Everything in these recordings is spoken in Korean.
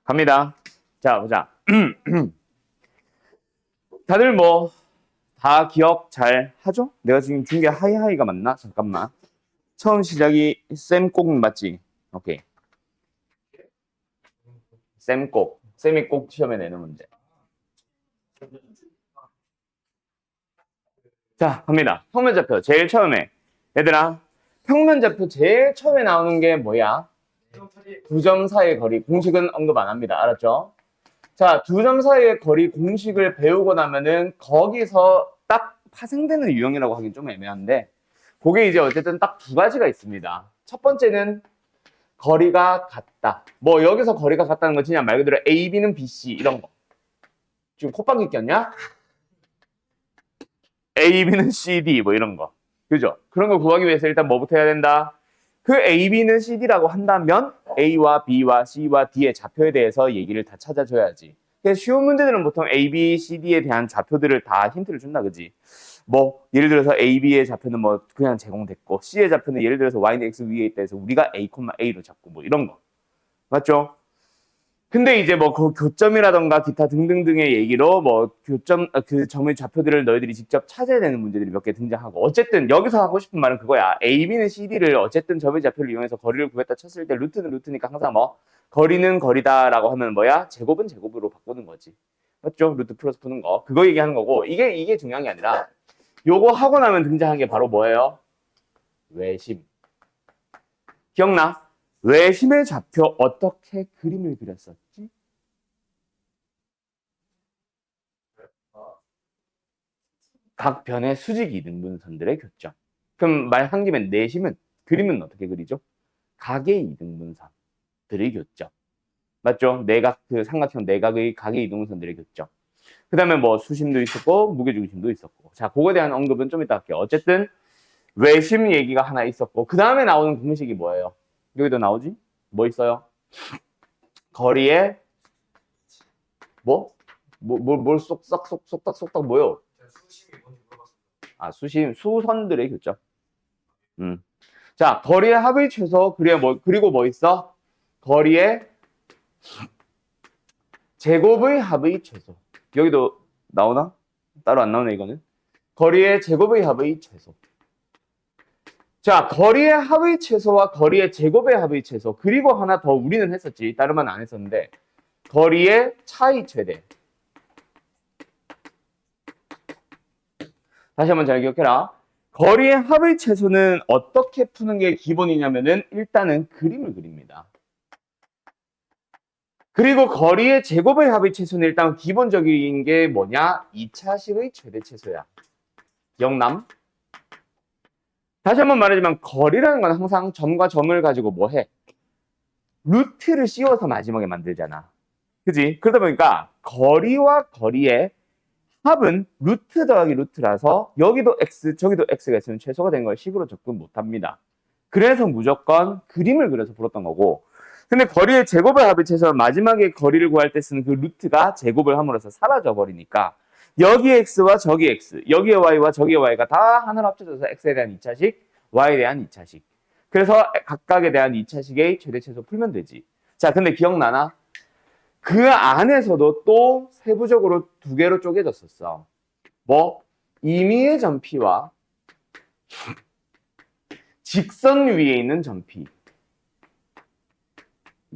갑니다. 자, 보자. 다들 뭐, 다 기억 잘 하죠? 내가 지금 준 게 하이하이가 맞나? 잠깐만. 처음 시작이 쌤 꼭 맞지? 오케이. 쌤 꼭. 쌤이 꼭 시험에 내는 문제. 자, 갑니다. 평면좌표. 제일 처음에. 얘들아, 평면좌표 제일 처음에 나오는 게 뭐야? 두 점 사이의 거리. 공식은 언급 안 합니다. 알았죠? 자, 두 점 사이의 거리 공식을 배우고 나면은 거기서 딱 파생되는 유형이라고 하긴 좀 애매한데 그게 이제 어쨌든 딱 두 가지가 있습니다. 첫 번째는 거리가 같다. 뭐 여기서 거리가 같다는 건 그냥 말 그대로 A, B는 B, C 이런 거. 지금 콧방귀 꼈냐? A, B는 C, D 뭐 이런 거. 그죠? 그런 거 구하기 위해서 일단 뭐부터 해야 된다? 그 A, B는 C, D라고 한다면 A와 B와 C와 D의 좌표에 대해서 얘기를 다 찾아줘야지. 그래서 쉬운 문제들은 보통 A, B, C, D에 대한 좌표들을 다 힌트를 준다, 그지? 뭐 예를 들어서 A, B의 좌표는 뭐 그냥 제공됐고 C의 좌표는 예를 들어서 Y는 X 위에 있다 해서 우리가 A, A로 잡고 뭐 이런 거. 맞죠? 근데 이제 뭐 그 교점이라던가 기타 등등등의 얘기로 뭐 교점 그 점의 좌표들을 너희들이 직접 찾아야 되는 문제들이 몇 개 등장하고 어쨌든 여기서 하고 싶은 말은 그거야. A, B는 CD를 어쨌든 점의 좌표를 이용해서 거리를 구했다 쳤을 때 루트는 루트니까 항상 뭐 거리는 거리다라고 하면 뭐야? 제곱은 제곱으로 바꾸는 거지. 맞죠? 루트 플러스 푸는 거. 그거 얘기하는 거고 이게 중요한 게 아니라 요거 하고 나면 등장한 게 바로 뭐예요? 외심. 기억나? 외심의 좌표 어떻게 그림을 그렸었지? 각 변의 수직 이등분선들의 교점. 그럼 말 한 김에 내심은 그림은 어떻게 그리죠? 각의 이등분선들의 교점. 맞죠? 내각 그 삼각형 내각의 각의 이등분선들의 교점. 그다음에 뭐 수심도 있었고 무게중심도 있었고. 자, 그거에 대한 언급은 좀 이따 할게요. 어쨌든 외심 얘기가 하나 있었고 그다음에 나오는 공식이 뭐예요? 여기도 나오지? 뭐 있어요? 거리에 뭘 쏙싹쏙쏙딱 뭐요? 아, 수선들의 교점. 자, 거리의 합의 최소, 그리고 뭐 있어? 거리의 제곱의 합의 최소. 여기도 나오나? 따로 안 나오네, 이거는. 거리의 제곱의 합의 최소. 자, 거리의 합의 최소와 거리의 제곱의 합의 최소. 그리고 하나 더 우리는 했었지. 다른 건 안 했었는데. 거리의 차이 최대. 다시 한번 잘 기억해라. 거리의 합의 최소는 어떻게 푸는 게 기본이냐면은 일단은 그림을 그립니다. 그리고 거리의 제곱의 합의 최소는 일단 기본적인 게 뭐냐? 2차식의 최대 최소야. 영남. 다시 한번 말하지만 거리라는 건 항상 점과 점을 가지고 뭐 해? 루트를 씌워서 마지막에 만들잖아. 그지? 그러다 보니까 거리와 거리의 합은 루트 더하기 루트라서 여기도 x, 저기도 x가 있으면 최소가 된 걸 식으로 접근 못합니다. 그래서 무조건 그림을 그려서 풀었던 거고 근데 거리의 제곱을 합의해서 마지막에 거리를 구할 때 쓰는 그 루트가 제곱을 함으로써 사라져 버리니까 여기 x와 저기 x, 여기의 y와 저기의 y가 다 하나로 합쳐져서 x에 대한 2차식, y에 대한 2차식. 그래서 각각에 대한 2차식의 최대 최소 풀면 되지. 자, 근데 기억나나? 그 안에서도 또 세부적으로 두 개로 쪼개졌었어. 뭐? 임의의 점피와 직선 위에 있는 점피.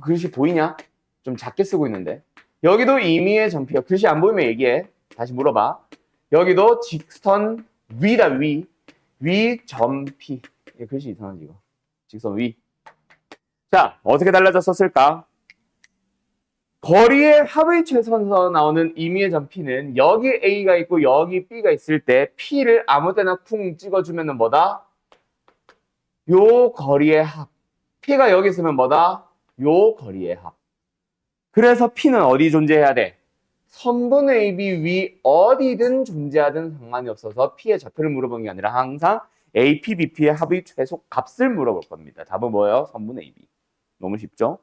글씨 보이냐? 좀 작게 쓰고 있는데. 여기도 임의의 점피야. 글씨 안 보이면 얘기해. 다시 물어봐. 여기도 직선 위다, 위. 위 점피. 글씨 이상하지, 이거. 직선 위. 자, 어떻게 달라졌었을까? 거리의 합의 최선에서 나오는 임의의 점피는 여기 A가 있고 여기 B가 있을 때 P를 아무 때나 쿵 찍어주면 뭐다? 요 거리의 합. P가 여기 있으면 뭐다? 요 거리의 합. 그래서 P는 어디 존재해야 돼? 선분 AB 위 어디든 존재하든 상관이 없어서 P의 좌표를 물어보는 게 아니라 항상 AP, BP의 합의 최소 값을 물어볼 겁니다. 답은 뭐예요? 선분 AB. 너무 쉽죠?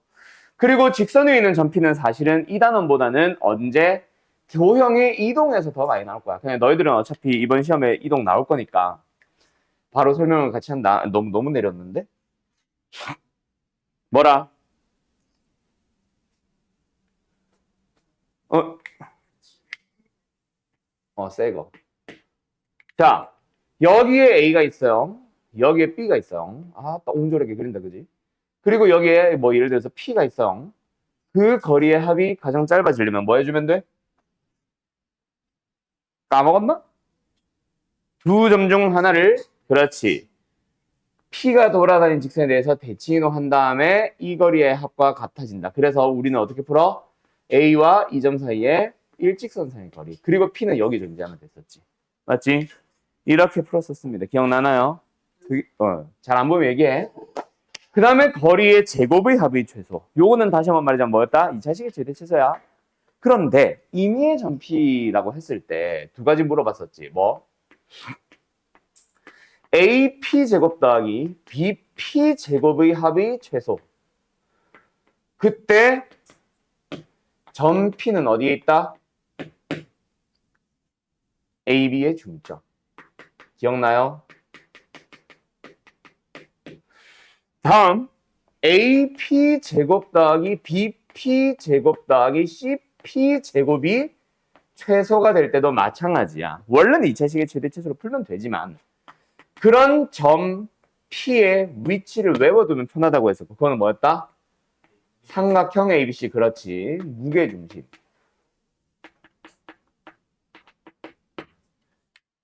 그리고 직선 위에 있는 점피는 사실은 이 단원보다는 언제 도형이 이동해서 더 많이 나올 거야. 그냥 너희들은 어차피 이번 시험에 이동 나올 거니까 바로 설명을 같이 한다. 너무 내렸는데? 뭐라? 새 거. 자, 여기에 A가 있어요. 여기에 B가 있어요. 아, 또 옹졸하게 그린다, 그지? 그리고 여기에 뭐 예를 들어서 P가 있어요. 그 거리의 합이 가장 짧아지려면 뭐 해주면 돼? 까먹었나? 두 점 중 하나를, 그렇지. P가 돌아다닌 직선에 대해서 대칭 이동한 다음에 이 거리의 합과 같아진다. 그래서 우리는 어떻게 풀어? A와 이 점 사이에 일직선 사이의 거리. 그리고 P는 여기 존재하면 됐었지. 맞지? 이렇게 풀었었습니다. 기억나나요? 잘 안 보면 얘기해. 그 다음에 거리의 제곱의 합의 최소. 요거는 다시 한번 말하자면 뭐였다? 2차식의 최대 최소야. 그런데 임의의 전피라고 했을 때 두 가지 물어봤었지. 뭐? AP 제곱 더하기 BP 제곱의 합의 최소. 그때 점 P는 어디에 있다? AB의 중점. 기억나요? 다음 AP 제곱 더하기 BP 제곱 더하기 CP 제곱이 최소가 될 때도 마찬가지야. 원래는 2차식의 최대 최소로 풀면 되지만 그런 점 P의 위치를 외워두면 편하다고 해서 그거는 뭐였다? 삼각형 ABC. 그렇지. 무게중심.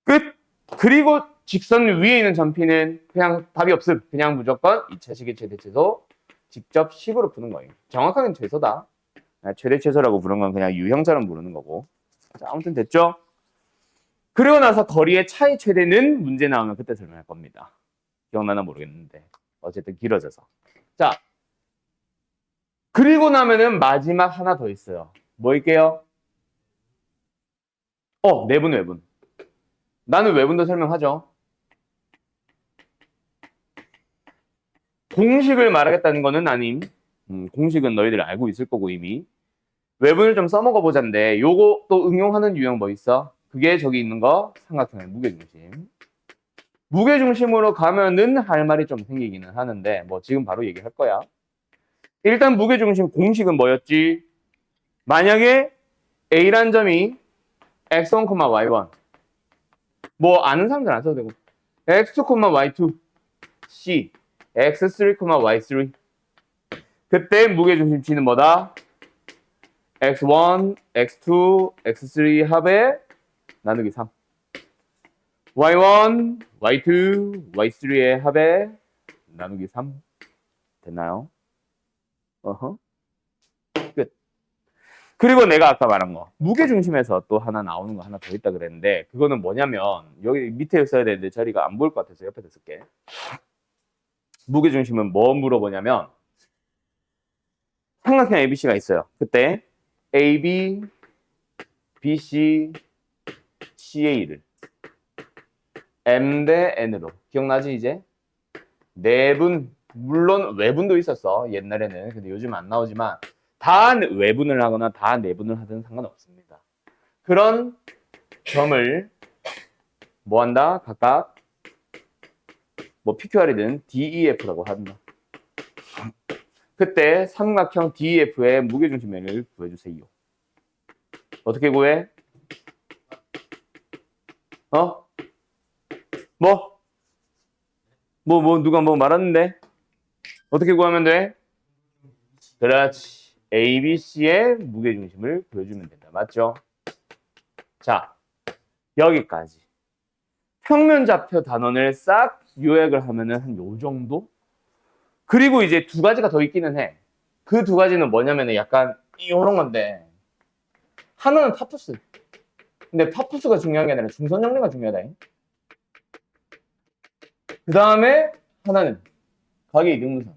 끝. 그리고 직선 위에 있는 점 P는 그냥 답이 없음. 그냥 무조건 2차식의 최대 최소 직접 식으로 푸는 거예요. 정확하게는 최소다. 최대 최소라고 부르는 건 그냥 유형처럼 부르는 거고. 자, 아무튼 됐죠? 그리고 나서 거리의 차이 최대는 문제 나오면 그때 설명할 겁니다. 기억나나 모르겠는데 어쨌든 길어져서. 자, 그리고 나면은 마지막 하나 더 있어요. 뭐 있게요? 내분 외분. 나는 외분도 설명하죠. 공식을 말하겠다는 거는 아님. 공식은 너희들 알고 있을 거고 이미. 외분을 좀 써먹어 보자인데 요거 또 응용하는 유형 뭐 있어? 그게 저기 있는 거 삼각형의 무게중심. 무게중심으로 가면은 할 말이 좀 생기기는 하는데 뭐 지금 바로 얘기할 거야. 일단 무게중심 공식은 뭐였지? 만약에 A란 점이 x1, y1 뭐 아는 사람들 안 써도 되고 x2, y2 C x3, y3 그때 무게중심치는 뭐다? x1, x2, x3 합에 나누기 3 y1, y2, y3의 합에 나누기 3 됐나요? 끝. 그리고 내가 아까 말한 거 무게중심에서 또 하나 나오는 거 하나 더 있다 그랬는데 그거는 뭐냐면 여기 밑에 써야 되는데 자리가 안 보일 것 같아서 옆에다 쓸게. 무게중심은 뭐 물어보냐면 삼각형 ABC가 있어요. 그때 AB, BC, CA를 M 대 N으로 기억나지 이제? 내분 물론 외분도 있었어 옛날에는. 근데 요즘 안 나오지만 다 외분을 하거나 다 내분을 하든 상관없습니다. 그런 점을 뭐 한다? 각각 뭐 PQR이든 DEF라고 한다. 그때 삼각형 DEF의 무게중심면을 구해주세요. 어떻게 구해? 누가 뭐 말하는데? 어떻게 구하면 돼? 그렇지. ABC의 무게중심을 구해주면 된다. 맞죠? 자, 여기까지. 평면좌표 단원을 싹 요약을 하면은 한 요 정도? 그리고 이제 두 가지가 더 있기는 해. 그 두 가지는 뭐냐면은 약간 이런 건데 하나는 파푸스. 근데 파푸스가 중요한 게 아니라 중선정리가 중요하다. 그 다음에 하나는 가계 이등분선.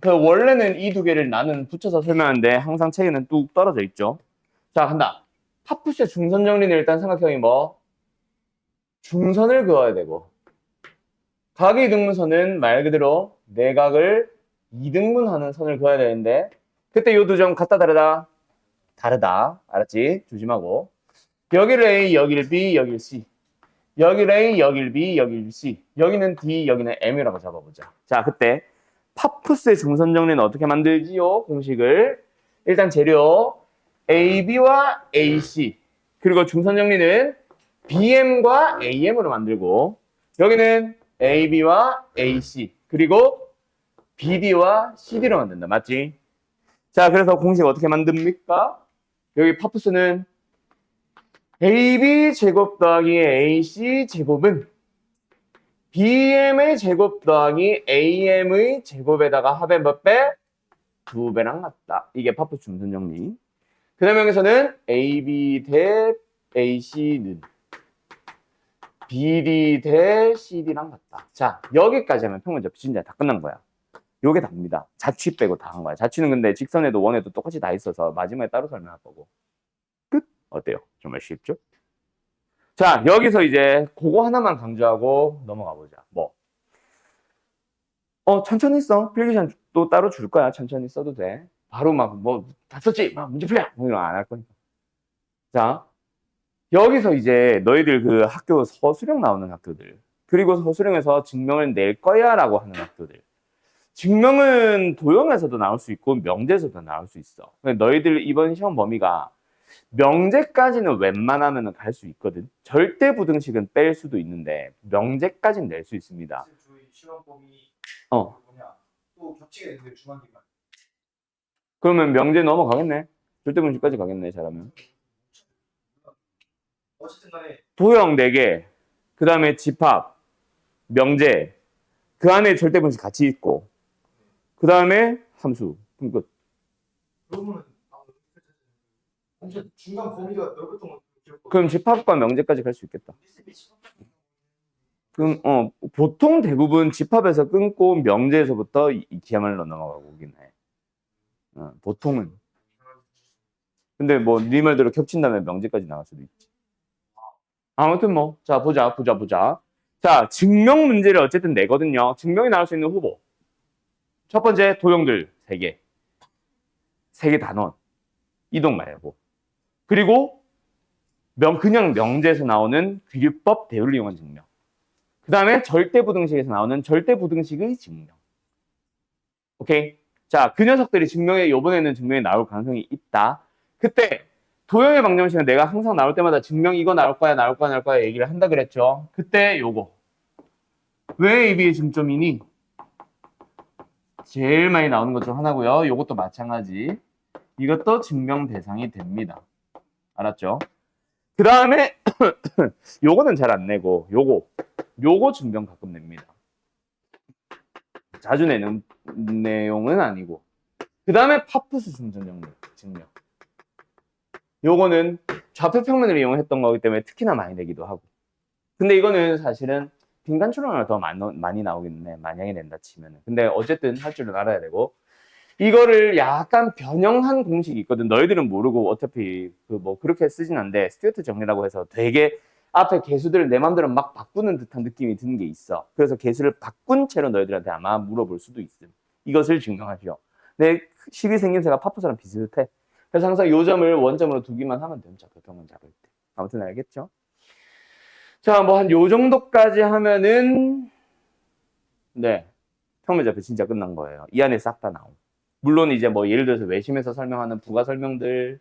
그 원래는 이 두 개를 나는 붙여서 설명하는데 항상 책에는 뚝 떨어져 있죠. 자, 간다. 파푸스의 중선 정리는 일단 삼각형이 뭐? 중선을 그어야 되고 가계 이등분선은 말 그대로 내각을 이등분하는 선을 그어야 되는데 그때 요 두 점 같다 다르다? 다르다. 알았지? 조심하고. 여기를 A, 여기를 B, 여기를 C. 여기를 A, 여기를 B, 여기를 C. 여기는 D, 여기는 M이라고 잡아보자. 자, 그때 파푸스의 중선 정리는 어떻게 만들지요? 공식을. 일단 재료 AB와 AC 그리고 중선 정리는 BM과 AM으로 만들고 여기는 AB와 AC 그리고 BD와 CD로 만든다. 맞지? 자, 그래서 공식 어떻게 만듭니까? 여기 파푸스는 AB 제곱 더하기 AC 제곱은 BM의 제곱 더하기 AM의 제곱에다가 합의 몇 배? 2배랑 같다. 이게 파푸스 중선 정리. 그 다음에 여기서는 AB 대 AC는 BD 대 CD랑 같다. 자, 여기까지 하면 평면접히 진짜 다 끝난 거야. 요게 답니다. 자취 빼고 다 한 거야. 자취는 근데 직선에도 원에도 똑같이 다 있어서 마지막에 따로 설명할 거고. 끝? 어때요? 정말 쉽죠? 자, 여기서 이제 그거 하나만 강조하고 넘어가 보자. 뭐? 천천히 써. 필기시간 또 따로 줄 거야. 천천히 써도 돼. 바로 막 뭐 다 썼지? 막 문제 풀려! 뭐 이런 거 안 할 거니까. 자, 여기서 이제 너희들 그 학교 서술형 나오는 학교들 그리고 서술형에서 증명을 낼 거야 라고 하는 학교들 증명은 도형에서도 나올 수 있고 명제에서도 나올 수 있어. 너희들 이번 시험 범위가 명제까지는 웬만하면 갈 수 있거든. 절대 부등식은 뺄 수도 있는데 명제까지는 낼 수 있습니다. 저희 시험 범위 어. 뭐냐 또 겹치게 되는데 중간기간. 그러면 명제 넘어가겠네. 절대 부등식까지 가겠네. 잘하면. 어쨌든 간에 도형 4개, 그 다음에 집합, 명제, 그 안에 절대 분식 같이 있고, 그 다음에 함수. 그럼 끝. 그러면은 중간 범위가 넓었던 것 같아요. 그럼 집합과 명제까지 갈 수 있겠다. 그럼 보통 대부분 집합에서 끊고 명제에서부터 이기야말로 넘어가고 오긴 해. 보통은. 근데 뭐 네 말대로 겹친다면 명제까지 나갈 수도 있지. 아무튼 뭐 자 보자. 자, 증명 문제를 어쨌든 내거든요. 증명이 나올 수 있는 후보. 첫 번째 도형들 3개. 3개 단원. 이동 말고. 그리고 그냥 명제에서 나오는 귀류법 대우를 이용한 증명. 그 다음에 절대부등식에서 나오는 절대부등식의 증명. 오케이? 자, 그 녀석들이 증명에 이번에는 증명이 나올 가능성이 있다. 그때 도형의 방정식은 내가 항상 나올 때마다 증명 이거 나올 거야 얘기를 한다 그랬죠. 그때 요거. 왜 AB의 중점이니? 제일 많이 나오는 것 중 하나고요. 요것도 마찬가지. 이것도 증명 대상이 됩니다. 알았죠? 그 다음에 요거는 잘 안 내고 요거 증명 가끔 냅니다. 자주 내는 내용은 아니고. 그 다음에 파푸스 중전 증명. 요거는 좌표 평면을 이용했던 거기 때문에 특히나 많이 내기도 하고. 근데 이거는 사실은 빈간 추론을 더 많이 나오긴 해. 만약에 낸다 치면은. 근데 어쨌든 할 줄은 알아야 되고. 이거를 약간 변형한 공식이 있거든. 너희들은 모르고 어차피 그렇게 쓰진 않는데 스튜어트 정리라고 해서 되게 앞에 개수들을 내 맘대로 막 바꾸는 듯한 느낌이 드는 게 있어. 그래서 개수를 바꾼 채로 너희들한테 아마 물어볼 수도 있음. 이것을 증명하시오. 내 식의 생김새가 파푸스랑 비슷해. 그래서 항상 요 점을 원점으로 두기만 하면 됩니다. 교통은 잡을 때. 아무튼 알겠죠? 자, 뭐 한 요 정도까지 하면은 네, 평면접히 진짜 끝난 거예요. 이 안에 싹 다 나옴. 물론 이제 뭐 예를 들어서 외심에서 설명하는 부가 설명들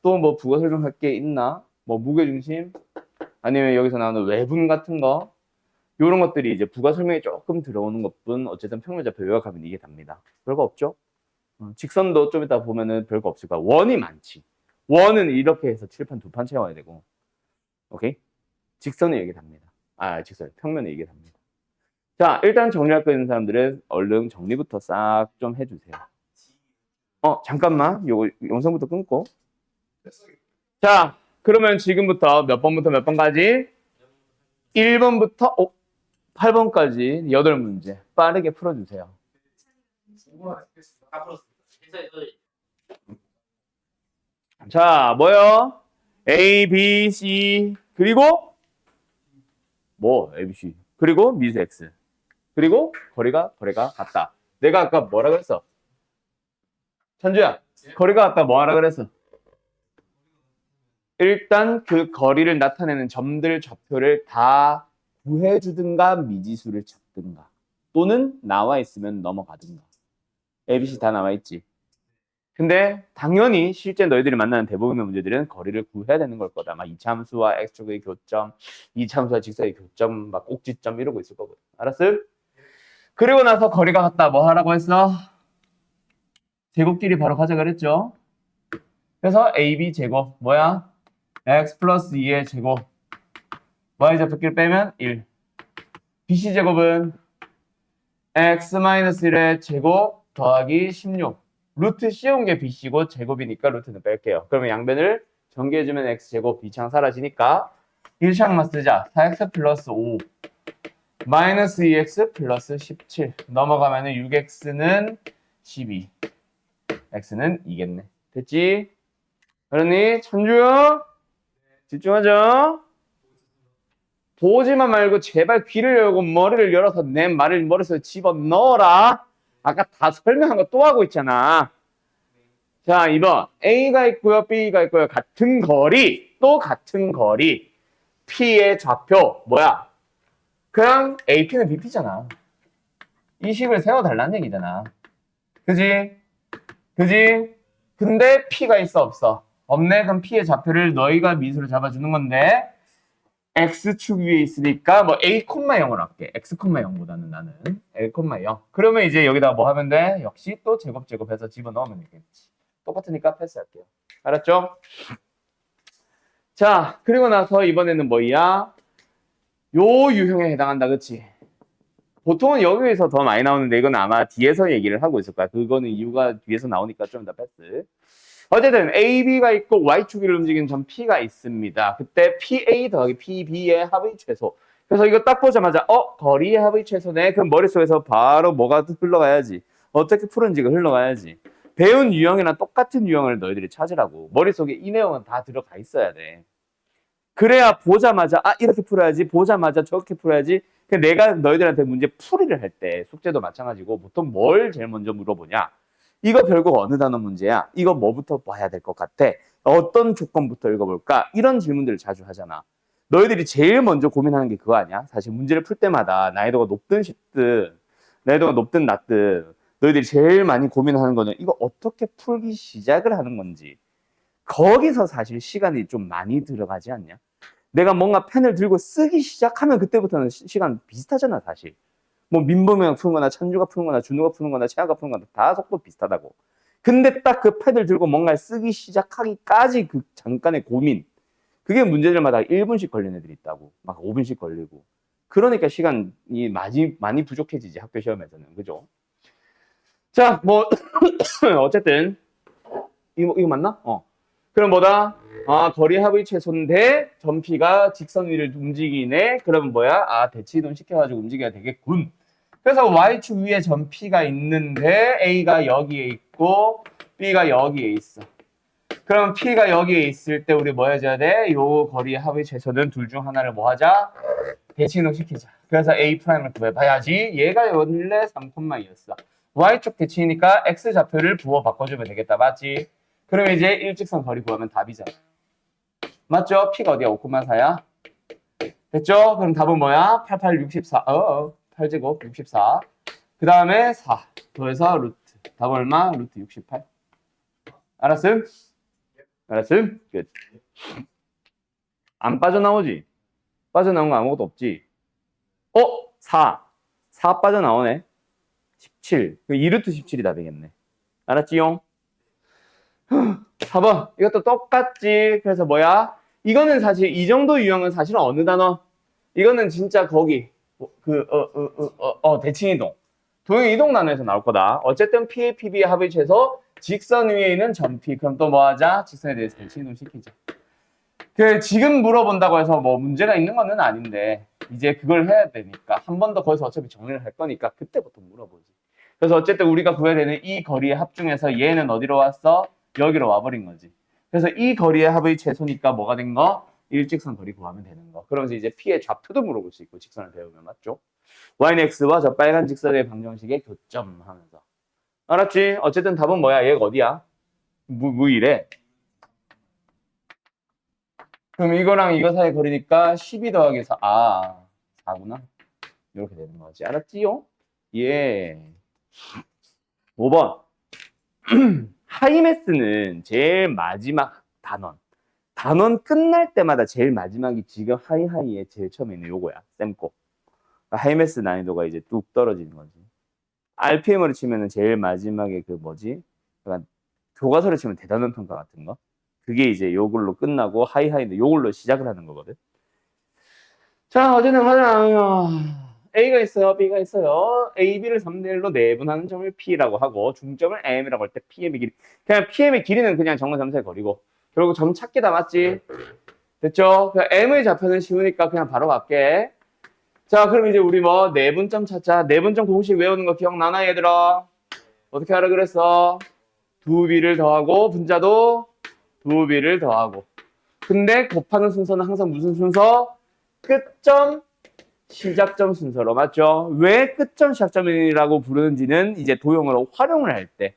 또 뭐 부가 설명할 게 있나? 뭐 무게중심 아니면 여기서 나오는 외분 같은 거 이런 것들이 이제 부가 설명이 조금 들어오는 것뿐 어쨌든 평면접히 요약하면 이게 답니다. 별거 없죠? 직선도 좀 이따 보면은 별거 없을 거야. 원이 많지. 원은 이렇게 해서 칠판 2판 채워야 되고 오케이? 직선은 이게 답니다. 직선 평면은 이게 답니다. 자, 일단 정리할 거 있는 사람들은 얼른 정리부터 싹 좀 해주세요. 잠깐만. 요거 영상부터 끊고. 자, 그러면 지금부터 몇 번부터 몇 번까지? 1번부터 8번까지 8문제 빠르게 풀어주세요. 자, 뭐요? A, B, C 그리고 A, B, C 그리고 미수 X 그리고 거리가 같다. 내가 아까 뭐라 그랬어? 천주야, 거리가 같다 뭐 하라 그랬어? 일단 그 거리를 나타내는 점들 좌표를 다 구해주든가 미지수를 찾든가 또는 나와 있으면 넘어가든가. A, B, C 다 나와 있지. 근데 당연히 실제 너희들이 만나는 대부분의 문제들은 거리를 구해야 되는 걸 거다. 막 이차함수와 x축의 교점, 이차함수와 직선의 교점, 막 꼭지점 이러고 있을 거거든. 알았어? 그리고 나서 거리가 같다. 뭐 하라고 했어? 제곱끼리 바로 가자 그랬죠? 그래서 AB 제곱 뭐야? x 플러스 2의 제곱 y 좌표끼리 빼면 1. BC 제곱은 x 마이너스 1의 제곱 더하기 16. 루트 씌운 게 BC고 제곱이니까 루트는 뺄게요. 그러면 양변을 전개해주면 x제곱 B창 사라지니까 1창만 쓰자. 4x 플러스 5 마이너스 2x 플러스 17 넘어가면 6x는 12 x는 2겠네. 됐지? 그러니 천주야 집중하자. 보지만 말고 제발 귀를 열고 머리를 열어서 내 말을 머릿속에 집어넣어라. 아까 다 설명한 거 또 하고 있잖아. 자, 2번. A가 있고요. B가 있고요. 같은 거리. 또 같은 거리. P의 좌표. 뭐야? 그냥 AP는 BP잖아. 이 식을 세워달라는 얘기잖아. 그지? 그지? 근데 P가 있어, 없어? 없네? 그럼 P의 좌표를 너희가 미수로 잡아주는 건데 X축 위에 있으니까 뭐 A, 0을 할게. X, 0보다는 나는 L, 0. 그러면 이제 여기다 뭐 하면 돼? 역시 또 제곱해서 집어넣으면 되겠지. 똑같으니까 패스할게요. 알았죠? 자, 그리고 나서 이번에는 뭐야? 요 유형에 해당한다, 그치? 보통은 여기에서 더 많이 나오는데 이건 아마 뒤에서 얘기를 하고 있을 거야. 그거는 이유가 뒤에서 나오니까 좀 더 패스. 어쨌든 AB가 있고 Y축을 움직이는 점 P가 있습니다. 그때 PA 더하기 PB의 합의 최소. 그래서 이거 딱 보자마자 거리의 합의 최소네. 그럼 머릿속에서 바로 뭐가 흘러가야지. 어떻게 푸는지가 흘러가야지. 배운 유형이랑 똑같은 유형을 너희들이 찾으라고. 머릿속에 이 내용은 다 들어가 있어야 돼. 그래야 보자마자 이렇게 풀어야지. 보자마자 저렇게 풀어야지. 내가 너희들한테 문제 풀이를 할 때 숙제도 마찬가지고 보통 뭘 제일 먼저 물어보냐. 이거 결국 어느 단어 문제야? 이거 뭐부터 봐야 될 것 같아? 어떤 조건부터 읽어볼까? 이런 질문들을 자주 하잖아. 너희들이 제일 먼저 고민하는 게 그거 아니야? 사실 문제를 풀 때마다 난이도가 높든 쉽든 난이도가 높든 낮든 너희들이 제일 많이 고민하는 거는 이거 어떻게 풀기 시작을 하는 건지. 거기서 사실 시간이 좀 많이 들어가지 않냐? 내가 뭔가 펜을 들고 쓰기 시작하면 그때부터는 시간 비슷하잖아, 사실. 뭐 민범이가 푸는 거나 찬주가 푸는 거나 준우가 푸는 거나 채아가 푸는 거나 다 속도 비슷하다고. 근데 딱 그 펜을 들고 뭔가를 쓰기 시작하기까지 그 잠깐의 고민. 그게 문제들마다 1분씩 걸리는 애들이 있다고. 막 5분씩 걸리고. 그러니까 시간이 많이 부족해지지, 학교 시험에서는. 그죠? 자, 뭐 어쨌든 이거 맞나? 그럼 뭐다? 거리 합의 최소인데 점 P가 직선 위를 움직이네. 그러면 뭐야? 대치이동 시켜가지고 움직여야 되겠군. 그래서 Y축 위에 점 P가 있는데 A가 여기에 있고 B가 여기에 있어. 그럼 P가 여기에 있을 때 우리 뭐 해줘야 돼? 요 거리 합의 최소는 둘 중 하나를 뭐 하자? 대치이동 시키자. 그래서 A'를 구해봐야지. 얘가 원래 3,2였어. Y축 대치니까 X 좌표를 부호 바꿔주면 되겠다. 맞지? 그럼 이제 일직선 거리 구하면 답이잖아. 맞죠? P가 어디야? 5,4야? 됐죠? 그럼 답은 뭐야? 88, 64. 8제곱 64. 그 다음에 4. 더해서 루트. 답 얼마? 루트 68. 알았음? 알았음? 끝. 안 빠져나오지? 빠져나온 거 아무것도 없지? 4. 4 빠져나오네. 17. 2루트 17이 답이겠네. 알았지용? 4번. 이것도 똑같지. 그래서 뭐야? 이거는 사실 이 정도 유형은 사실은 어느 단어? 이거는 진짜 거기 대칭이동. 도형이동 단어에서 나올 거다. 어쨌든 P의 PB의 합의 최소 직선 위에 있는 점 P. 그럼 또 뭐 하자? 직선에 대해서 대칭이동 시키자. 지금 물어본다고 해서 뭐 문제가 있는 거는 아닌데 이제 그걸 해야 되니까 한 번 더 거기서 어차피 정리를 할 거니까 그때부터 물어보지. 그래서 어쨌든 우리가 구해야 되는 이 거리의 합 중에서 얘는 어디로 왔어? 여기로 와버린 거지. 그래서 이 거리의 합의 최소니까 뭐가 된 거? 일직선 거리 구하면 되는 거. 그러면서 이제 P의 좌표도 물어볼 수 있고 직선을 배우면 맞죠? Y는 X와 저 빨간 직선의 방정식의 교점 하면서. 알았지? 어쨌든 답은 뭐야? 얘가 어디야? 무이래. 그럼 이거랑 이거 사이 거리니까 12 더하기 4. 4구나. 이렇게 되는 거지. 알았지요? 예. 5번. 하이메스는 제일 마지막 단원 끝날 때마다 제일 마지막이 지금 하이하이의 제일 처음에 있는 요거야. 쌤거. 하이메스 난이도가 이제 뚝 떨어지는 거지. RPM으로 치면은 제일 마지막에 그 뭐지? 약간 교과서로 치면 대단원 평가 같은 거. 그게 이제 요걸로 끝나고 하이하이인데 요걸로 시작을 하는 거거든. 자, 어쨌든 가자. A가 있어요, B가 있어요. A, B를 3대 1로 내분하는 점을 P라고 하고 중점을 M이라고 할 때 PM의 길이. 그냥 PM의 길이는 그냥 정근점수의 거리고 결국 점 찾기다 맞지? 됐죠? 그냥 M의 좌표는 쉬우니까 그냥 바로 갈게. 자, 그럼 이제 우리 뭐 내분점 찾자. 내분점 공식 외우는 거 기억나나 얘들아? 어떻게 하라 그랬어? 2B를 더하고 분자도 2B를 더하고. 근데 곱하는 순서는 항상 무슨 순서? 끝점, 시작점 순서로 맞죠? 왜 끝점, 시작점이라고 부르는지는 이제 도형으로 활용을 할 때,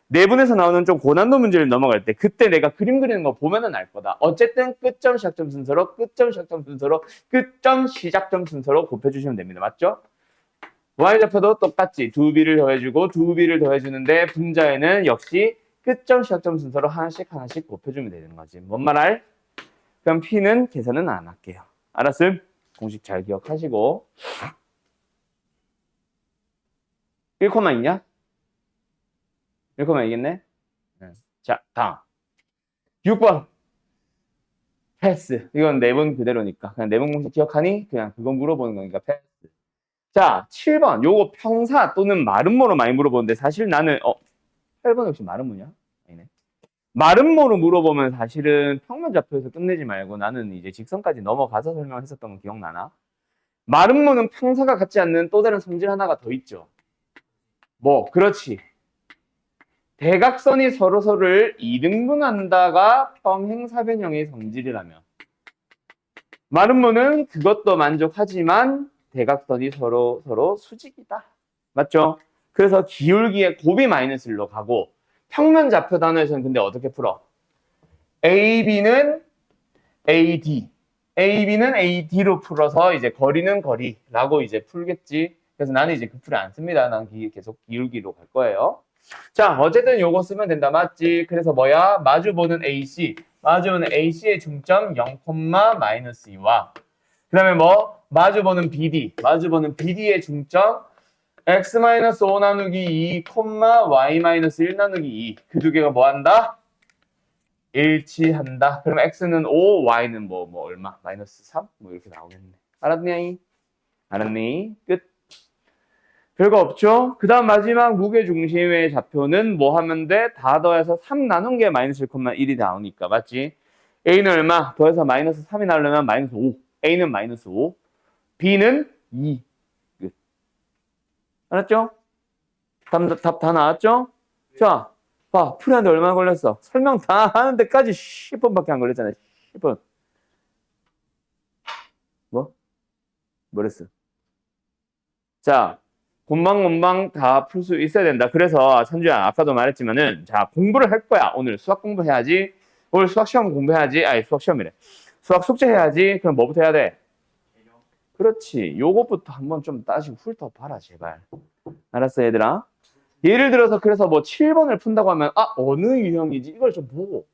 내분에서 나오는 좀 고난도 문제를 넘어갈 때 그때 내가 그림 그리는 거 보면은 알 거다. 어쨌든 끝점, 시작점 순서로 끝점, 시작점 순서로 끝점, 시작점 순서로 곱해주시면 됩니다. 맞죠? Y좌표도 똑같지. 2B를 더해주고 2B를 더해주는데 분자에는 역시 끝점, 시작점 순서로 하나씩 곱해주면 되는 거지. 뭔 말 알? 그럼 P는 계산은 안 할게요. 알았음? 공식 잘 기억하시고. 1,2냐? 1,2겠네? 자, 다음. 6번. 패스. 이건 내분 그대로니까. 그냥 내분 공식 기억하니? 그냥 그거 물어보는 거니까 패스. 자, 7번. 요거 평사 또는 마름모로 많이 물어보는데 사실 나는, 8번 역시 마름모냐? 아니네. 마름모로 물어보면 사실은 평면좌표에서 끝내지 말고 나는 이제 직선까지 넘어가서 설명했었던 거 기억나나? 마름모는 평사가 같지 않는 또 다른 성질 하나가 더 있죠. 뭐, 그렇지. 대각선이 서로서를 이등분한다가 평행사변형의 성질이라면 마름모는 그것도 만족하지만 대각선이 서로 수직이다. 맞죠? 그래서 기울기에 곱이 마이너스 1로 가고 평면좌표 단어에서는 근데 어떻게 풀어? AB는 AD, AB는 AD로 풀어서 이제 거리는 거리라고 이제 풀겠지. 그래서 나는 이제 그 풀이 안 씁니다. 난 계속 기울기로 갈 거예요. 자, 어쨌든 요거 쓰면 된다. 맞지? 그래서 뭐야? 마주보는 AC. 마주보는 AC의 중점 0,-2와 그 다음에 뭐? 마주보는 BD. 마주보는 BD의 중점 x-5 나누기 2, y-1 나누기 2. 그 두 개가 뭐 한다? 일치한다. 그럼 x는 5, y는 뭐 얼마? 마이너스 3? 뭐 이렇게 나오겠네. 알았니? 알았니? 끝. 별거 없죠? 그 다음 마지막 무게중심의 좌표는 뭐 하면 돼? 다 더해서 3 나눈 게 마이너스 1,1이 나오니까 맞지? A는 얼마? 더해서 마이너스 3이 나오려면 마이너스 5. A는 마이너스 5. B는 2. 끝. 알았죠? 답 다 나왔죠? 자, 봐. 풀이하는데 얼마나 걸렸어? 설명 다 하는 데까지 10분밖에 안 걸렸잖아. 10분. 뭐? 뭐랬어? 자, 곰방곰방 다 풀 수 있어야 된다. 그래서 천주야 아까도 말했지만은 자 공부를 할 거야. 오늘 수학 공부해야지. 오늘 수학 시험 공부해야지. 아니 수학 시험이래. 수학 숙제 해야지. 그럼 뭐부터 해야 돼? 그렇지. 요것부터 한번 좀 따지고 훑어봐라 제발. 알았어 얘들아. 예를 들어서 그래서 뭐 7번을 푼다고 하면 어느 유형이지? 이걸 좀 보고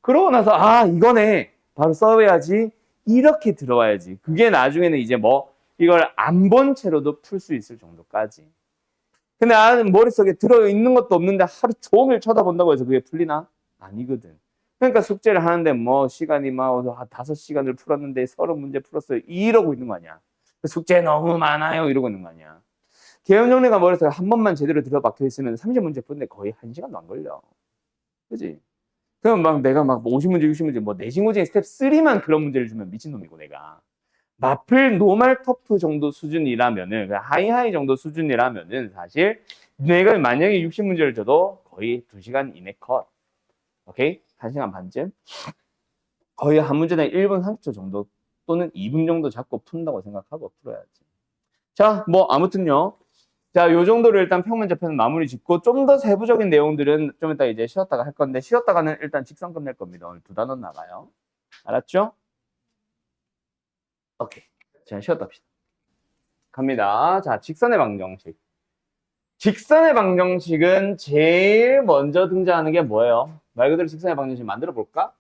그러고 나서 이거네. 바로 써야지. 이렇게 들어와야지. 그게 나중에는 이제 뭐 이걸 안 본 채로도 풀 수 있을 정도까지. 근데 나는 머릿속에 들어있는 것도 없는데 하루 종일 쳐다본다고 해서 그게 풀리나? 아니거든. 그러니까 숙제를 하는데 뭐 시간이 막 5시간을 풀었는데 30문제 풀었어요. 이러고 있는 거 아니야. 숙제 너무 많아요. 이러고 있는 거 아니야. 개연 정리가 머릿속에 한 번만 제대로 들어박혀 있으면 30문제 푸는데 거의 1시간도 안 걸려. 그지? 그럼 막 내가 막 50문제, 60문제, 뭐 내신고증 스텝 3만 그런 문제를 주면 미친놈이고 내가. 마플 노말 터프 정도 수준이라면은 하이하이 정도 수준이라면은 사실 내가 만약에 60문제를 줘도 거의 2시간 이내 컷. 오케이? 1시간 반쯤. 거의 한 문제당 1분 30초 정도 또는 2분 정도 잡고 푼다고 생각하고 풀어야지. 자, 뭐 아무튼요. 자, 요 정도로 일단 평면좌표는 마무리 짓고 좀 더 세부적인 내용들은 좀 이따 이제 쉬었다가 할 건데 쉬었다가는 일단 직선 끝낼 겁니다. 오늘 2단원 나가요. 알았죠? 오케이. 자, 쉬었다 합시다. 갑니다. 자, 직선의 방정식. 직선의 방정식은 제일 먼저 등장하는 게 뭐예요? 말 그대로 직선의 방정식 만들어 볼까?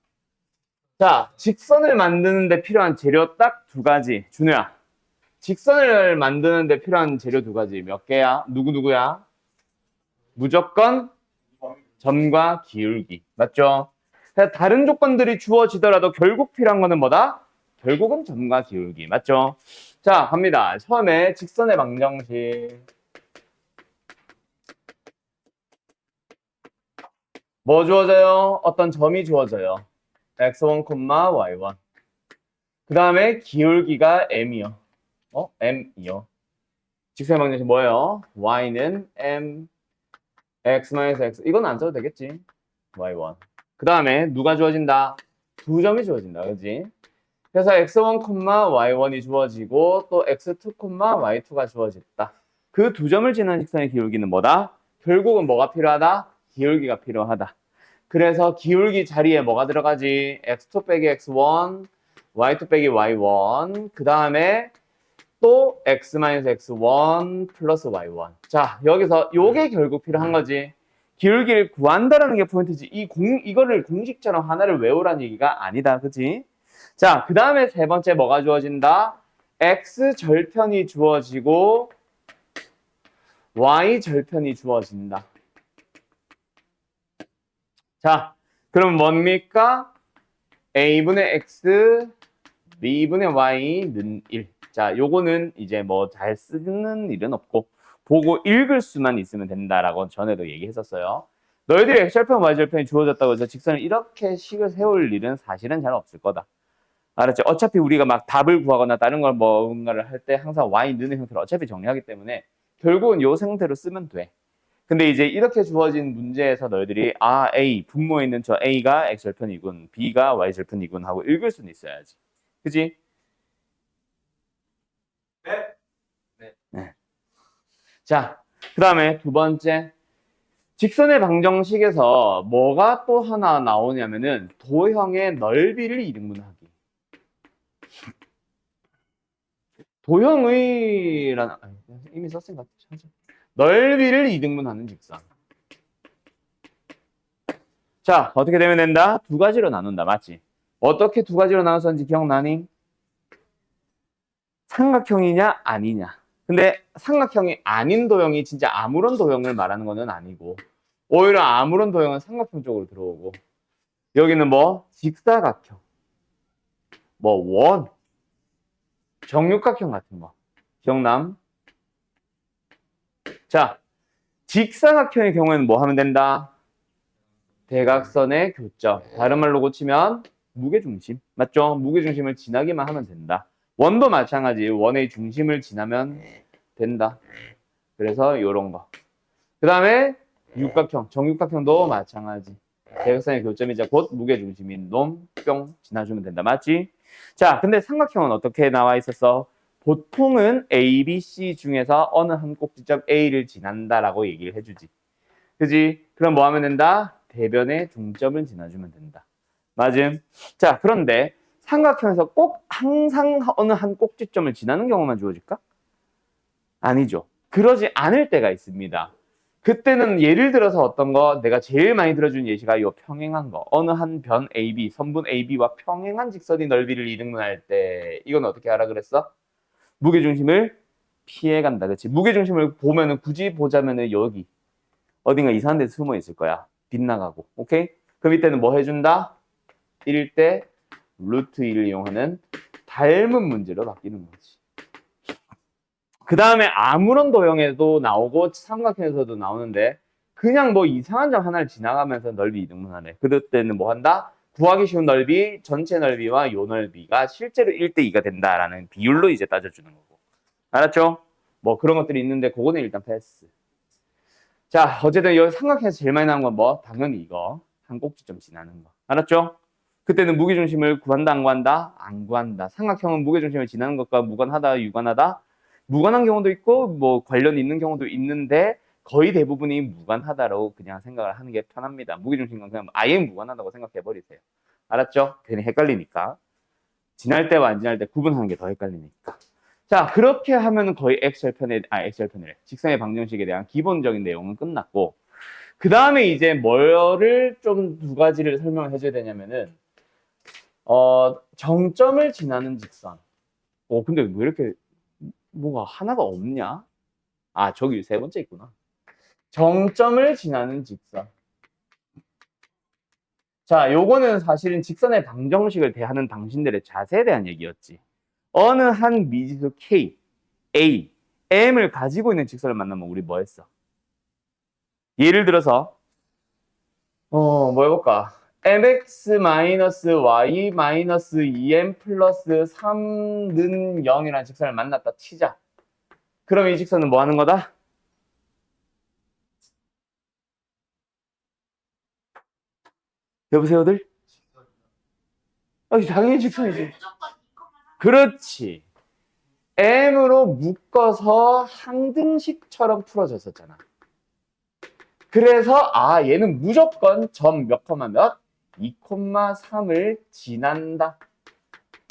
자, 직선을 만드는데 필요한 재료 딱 두 가지. 준우야, 직선을 만드는데 필요한 재료 두 가지. 몇 개야? 누구야? 무조건 점과 기울기. 맞죠? 다른 조건들이 주어지더라도 결국 필요한 거는 뭐다? 결국은 점과 기울기. 맞죠? 자, 갑니다. 처음에 직선의 방정식. 뭐 주어져요? 어떤 점이 주어져요. x1, y1. 그 다음에 기울기가 m이요. m이요. 직선의 방정식 뭐예요? y는 m, x-x. 이건 안 써도 되겠지. y1. 그 다음에 누가 주어진다? 두 점이 주어진다. 그지? 그래서 x1, y1이 주어지고 또 x2, y2가 주어졌다. 그 두 점을 지난 직선의 기울기는 뭐다? 결국은 뭐가 필요하다? 기울기가 필요하다. 그래서 기울기 자리에 뭐가 들어가지? x2 빼기 x1, y2 빼기 y1. 그 다음에 또 x-x1 플러스 y1. 자, 여기서 요게 결국 필요한 거지. 기울기를 구한다라는 게 포인트지. 이거를 공식처럼 하나를 외우라는 얘기가 아니다. 그치? 자, 그 다음에 세 번째 뭐가 주어진다? x 절편이 주어지고 y 절편이 주어진다. 자, 그럼 뭡니까? a분의 x, b분의 y는 1. 자, 요거는 이제 뭐 잘 쓰는 일은 없고 보고 읽을 수만 있으면 된다라고 전에도 얘기했었어요. 너희들이 x절편, y절편이 주어졌다고 해서 직선을 이렇게 식을 세울 일은 사실은 잘 없을 거다. 알았죠? 어차피 우리가 막 답을 구하거나 다른 걸 뭔가를 할 때 항상 y는 형태로 어차피 정리하기 때문에 결국은 요 상태로 쓰면 돼. 근데 이제 이렇게 주어진 문제에서 너희들이 A, 분모에 있는 저 A가 x절편이군, B가 y절편이군 하고 읽을 수는 있어야지. 그지? 네. 자, 그 다음에 두 번째. 직선의 방정식에서 뭐가 또 하나 나오냐면은 도형의 넓이를 이등분하기. 도형의라는 이미 썼은 것 같아. 넓이를 이등분하는 직선. 자, 어떻게 되면 된다? 두 가지로 나눈다. 맞지? 어떻게 두 가지로 나눴었는지 기억나니? 삼각형이냐 아니냐. 근데 삼각형이 아닌 도형이 진짜 아무런 도형을 말하는 거는 아니고 오히려 아무런 도형은 삼각형 쪽으로 들어오고 여기는 뭐 직사각형, 뭐 원, 정육각형 같은 거 기억남? 자, 직사각형의 경우에는 뭐 하면 된다? 대각선의 교점. 다른 말로 고치면 무게중심. 맞죠? 무게중심을 지나기만 하면 된다. 원도 마찬가지. 원의 중심을 지나면 된다. 그래서 요런 거. 그 다음에 육각형, 정육각형도 마찬가지. 대각선의 교점이자 곧 무게중심인 놈, 뿅 지나주면 된다. 맞지? 자, 근데 삼각형은 어떻게 나와 있었어? 보통은 A, B, C 중에서 어느 한 꼭지점 A를 지난다라고 얘기를 해주지. 그지? 그럼 뭐 하면 된다? 대변의 중점을 지나주면 된다. 맞음? 자, 그런데 삼각형에서 꼭 항상 어느 한 꼭지점을 지나는 경우만 주어질까? 아니죠. 그러지 않을 때가 있습니다. 그때는 예를 들어서 어떤 거 내가 제일 많이 들어준 예시가 이 평행한 거. 어느 한 변 AB, 선분 AB와 평행한 직선이 넓이를 이등분할 때 이건 어떻게 하라 그랬어? 무게중심을 피해간다. 그렇지? 무게중심을 보면은 굳이 보자면은 여기 어딘가 이상한 데서 숨어 있을 거야. 빗나가고. 오케이? 그럼 이때는 뭐 해준다? 1대 루트 1을 이용하는 닮은 문제로 바뀌는 거지. 그 다음에 아무런 도형에도 나오고 삼각형에서도 나오는데 그냥 뭐 이상한 점 하나를 지나가면서 넓이 이등분하네. 그럴 때는 뭐 한다? 구하기 쉬운 넓이, 전체 넓이와 요 넓이가 실제로 1대2가 된다라는 비율로 이제 따져주는 거고. 알았죠? 뭐 그런 것들이 있는데 그거는 일단 패스. 자, 어쨌든 여기 삼각형에서 제일 많이 나온 건 뭐? 당연히 이거. 한 꼭지점 지나는 거. 알았죠? 그때는 무게중심을 구한다, 안 구한다? 안 구한다. 삼각형은 무게중심을 지나는 것과 무관하다, 유관하다? 무관한 경우도 있고, 뭐, 관련 있는 경우도 있는데, 거의 대부분이 무관하다라고 그냥 생각을 하는 게 편합니다. 무게중심은 그냥 아예 무관하다고 생각해버리세요. 알았죠? 괜히 헷갈리니까. 지날 때와 안 지날 때 구분하는 게 더 헷갈리니까. 자, 그렇게 하면 거의 X절편이래. 직선의 방정식에 대한 기본적인 내용은 끝났고, 그 다음에 이제 뭐를 좀 두 가지를 설명해 줘야 되냐면은, 정점을 지나는 직선. 근데 왜 이렇게 뭐가 하나가 없냐? 아, 저기 세 번째 있구나. 정점을 지나는 직선. 자, 요거는 사실은 직선의 방정식을 대하는 당신들의 자세에 대한 얘기였지. 어느 한 미지수 K, A, M을 가지고 있는 직선을 만나면 우리 뭐 했어? 예를 들어서 뭐 해볼까? mx-y-2m 플러스 3는 0이라는 직선을 만났다 치자. 그럼 이 직선은 뭐 하는 거다? 여보세요들? 당연히 직선이지. 그렇지. m으로 묶어서 항등식처럼 풀어졌었잖아. 그래서 얘는 무조건 점 몇 콤마 몇? 2,3을 지난다.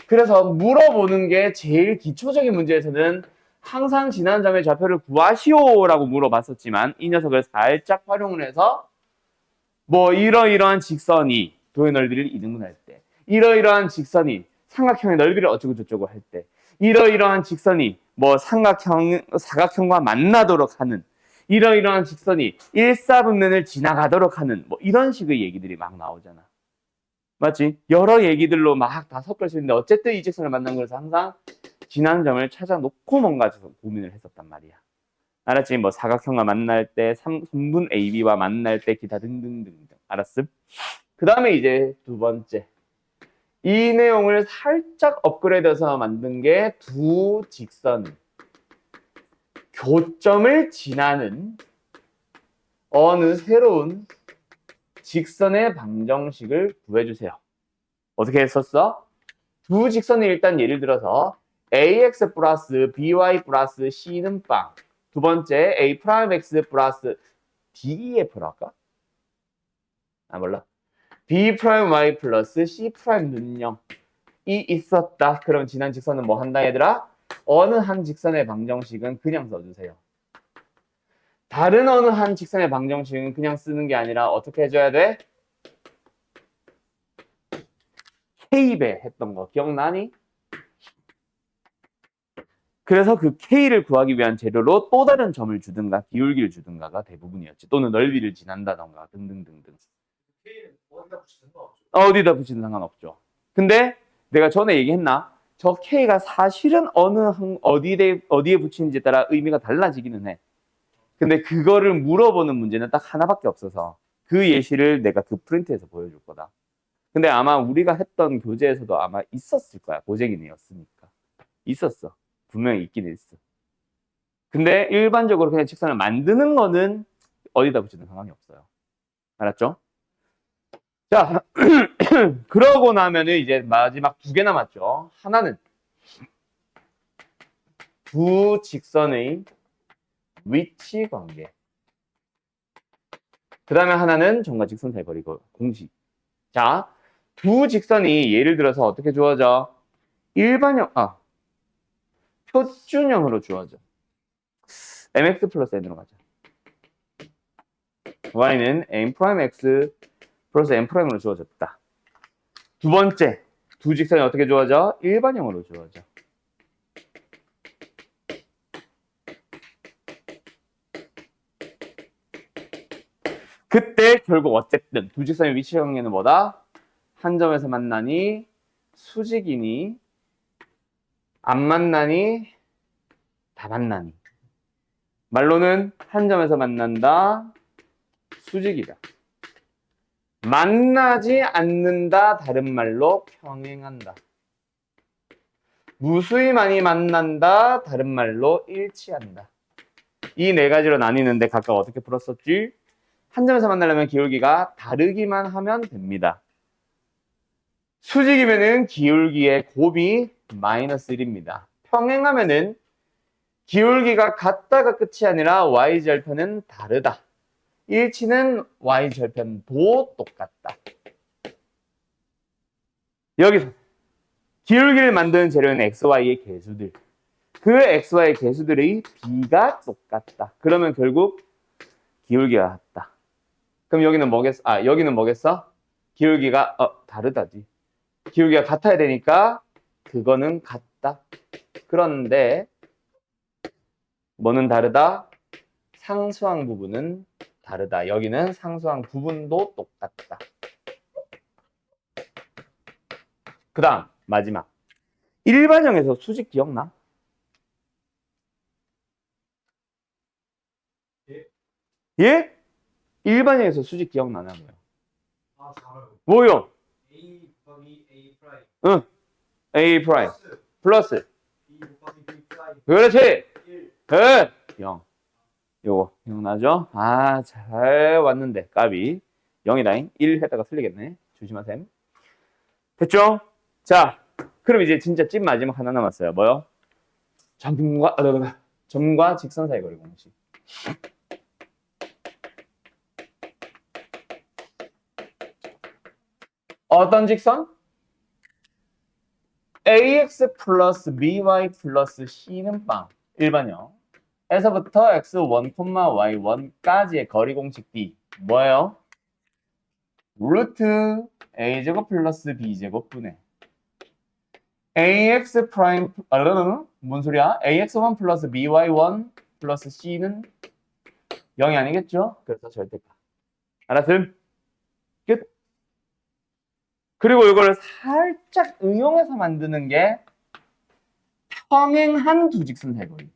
그래서 물어보는 게 제일 기초적인 문제에서는 항상 지난 점의 좌표를 구하시오라고 물어봤었지만 이 녀석을 살짝 활용을 해서 뭐 이러이러한 직선이 도의 넓이를 이등분할 때, 이러이러한 직선이 삼각형의 넓이를 어쩌고 저쩌고 할 때, 이러이러한 직선이 뭐 사각형과 만나도록 하는, 이러이러한 직선이 일사분면을 지나가도록 하는 뭐 이런 식의 얘기들이 막 나오잖아. 맞지? 여러 얘기들로 막 다 섞을 수 있는데 어쨌든 이 직선을 만난 거에서 항상 지난 점을 찾아놓고 뭔가 고민을 했었단 말이야. 알았지? 뭐 사각형과 만날 때, 삼분 AB와 만날 때 기타 등등등등. 알았음? 그 다음에 이제 두 번째. 이 내용을 살짝 업그레이드해서 만든 게 두 직선 교점을 지나는 어느 새로운 직선의 방정식을 구해주세요. 어떻게 했었어? 두 직선이 일단 예를 들어서 ax 플러스 by 플러스 c는 빵. 두 번째 a 프라임 x 플러스 df로 할까? 몰라. b 프라임 y 플러스 c 프라임 는 0이 있었다. 그럼 지난 직선은 뭐 한다 얘들아? 어느 한 직선의 방정식은 그냥 써주세요. 다른 어느 한 직선의 방정식은 그냥 쓰는 게 아니라 어떻게 해줘야 돼? K배 했던 거 기억나니? 그래서 그 K를 구하기 위한 재료로 또 다른 점을 주든가 기울기를 주든가가 대부분이었지. 또는 넓이를 지난다던가 등등등등. K는 어디다 붙이는 거 없죠? 어디다 붙이든 상관없죠. 근데 내가 전에 얘기했나? 저 K가 사실은 어디에 붙이는지에 따라 의미가 달라지기는 해. 근데 그거를 물어보는 문제는 딱 하나밖에 없어서 그 예시를 내가 그 프린트에서 보여줄 거다. 근데 아마 우리가 했던 교재에서도 아마 있었을 거야. 고재기네였으니까. 있었어. 분명히 있긴 있어. 근데 일반적으로 그냥 직선을 만드는 거는 어디다 붙이든 상관이 없어요. 알았죠? 자, 그러고 나면은 이제 마지막 두 개 남았죠. 하나는 두 직선의 위치 관계. 그 다음에 하나는 점과 직선 사이거리 공식. 자, 두 직선이 예를 들어서 어떻게 주어져? 표준형으로 주어져. mx 플러스 n으로 가자. y는 n'(x) 플러스 n''으로 주어졌다. 두 번째, 두 직선이 어떻게 주어져? 일반형으로 주어져. 그때 결국 어쨌든 두 직선의 위치 관계는 뭐다? 한 점에서 만나니 수직이니 안 만나니 다 만나니. 말로는 한 점에서 만난다 수직이다. 만나지 않는다 다른 말로 평행한다. 무수히 많이 만난다 다른 말로 일치한다. 이 네 가지로 나뉘는데 각각 어떻게 풀었었지? 한 점에서 만나려면 기울기가 다르기만 하면 됩니다. 수직이면은 기울기의 곱이 마이너스 1입니다. 평행하면은 기울기가 같다가 끝이 아니라 y절편은 다르다. 일치는 y절편도 똑같다. 여기서 기울기를 만드는 재료는 x, y의 개수들. 그 xy 개수들의 b가 똑같다. 그러면 결국 기울기가 같다. 그럼 여기는 뭐겠어? 아, 여기는 뭐겠어? 기울기가 다르다지. 기울기가 같아야 되니까 그거는 같다. 그런데 뭐는 다르다? 상수항 부분은 다르다. 여기는 상수항 부분도 똑같다. 그 다음 마지막 일반형에서 수직 기억나? 예? 예? 일반형에서 수직 기억나냐고요? 아, 잘 알아요. 뭐요? A 곱하기 A 프라임 응, A 프라임 플러스 B 곱하기 B 프라임 그렇지. 1 예, 0. 요거 기억나죠? 아, 잘 왔는데 까비 0이다잉. 1 했다가 틀리겠네. 조심하셈. 됐죠? 자, 그럼 이제 진짜 찐 마지막 하나 남았어요. 뭐요? 점과 직선 사이 거리 공식. 어떤 직선? ax 플러스 by 플러스 c는 빵. 일반형. 에서부터 x1, y1까지의 거리 공식 b. 뭐예요? 루트 a제곱 플러스 b제곱 분의 ax 프라임 뭔 소리야? ax1 플러스 by1 플러스 c는 0이 아니겠죠? 그래서 절대값. 알았음? 끝. 그리고 이걸 살짝 응용해서 만드는 게 평행한 두 직선 사이거리.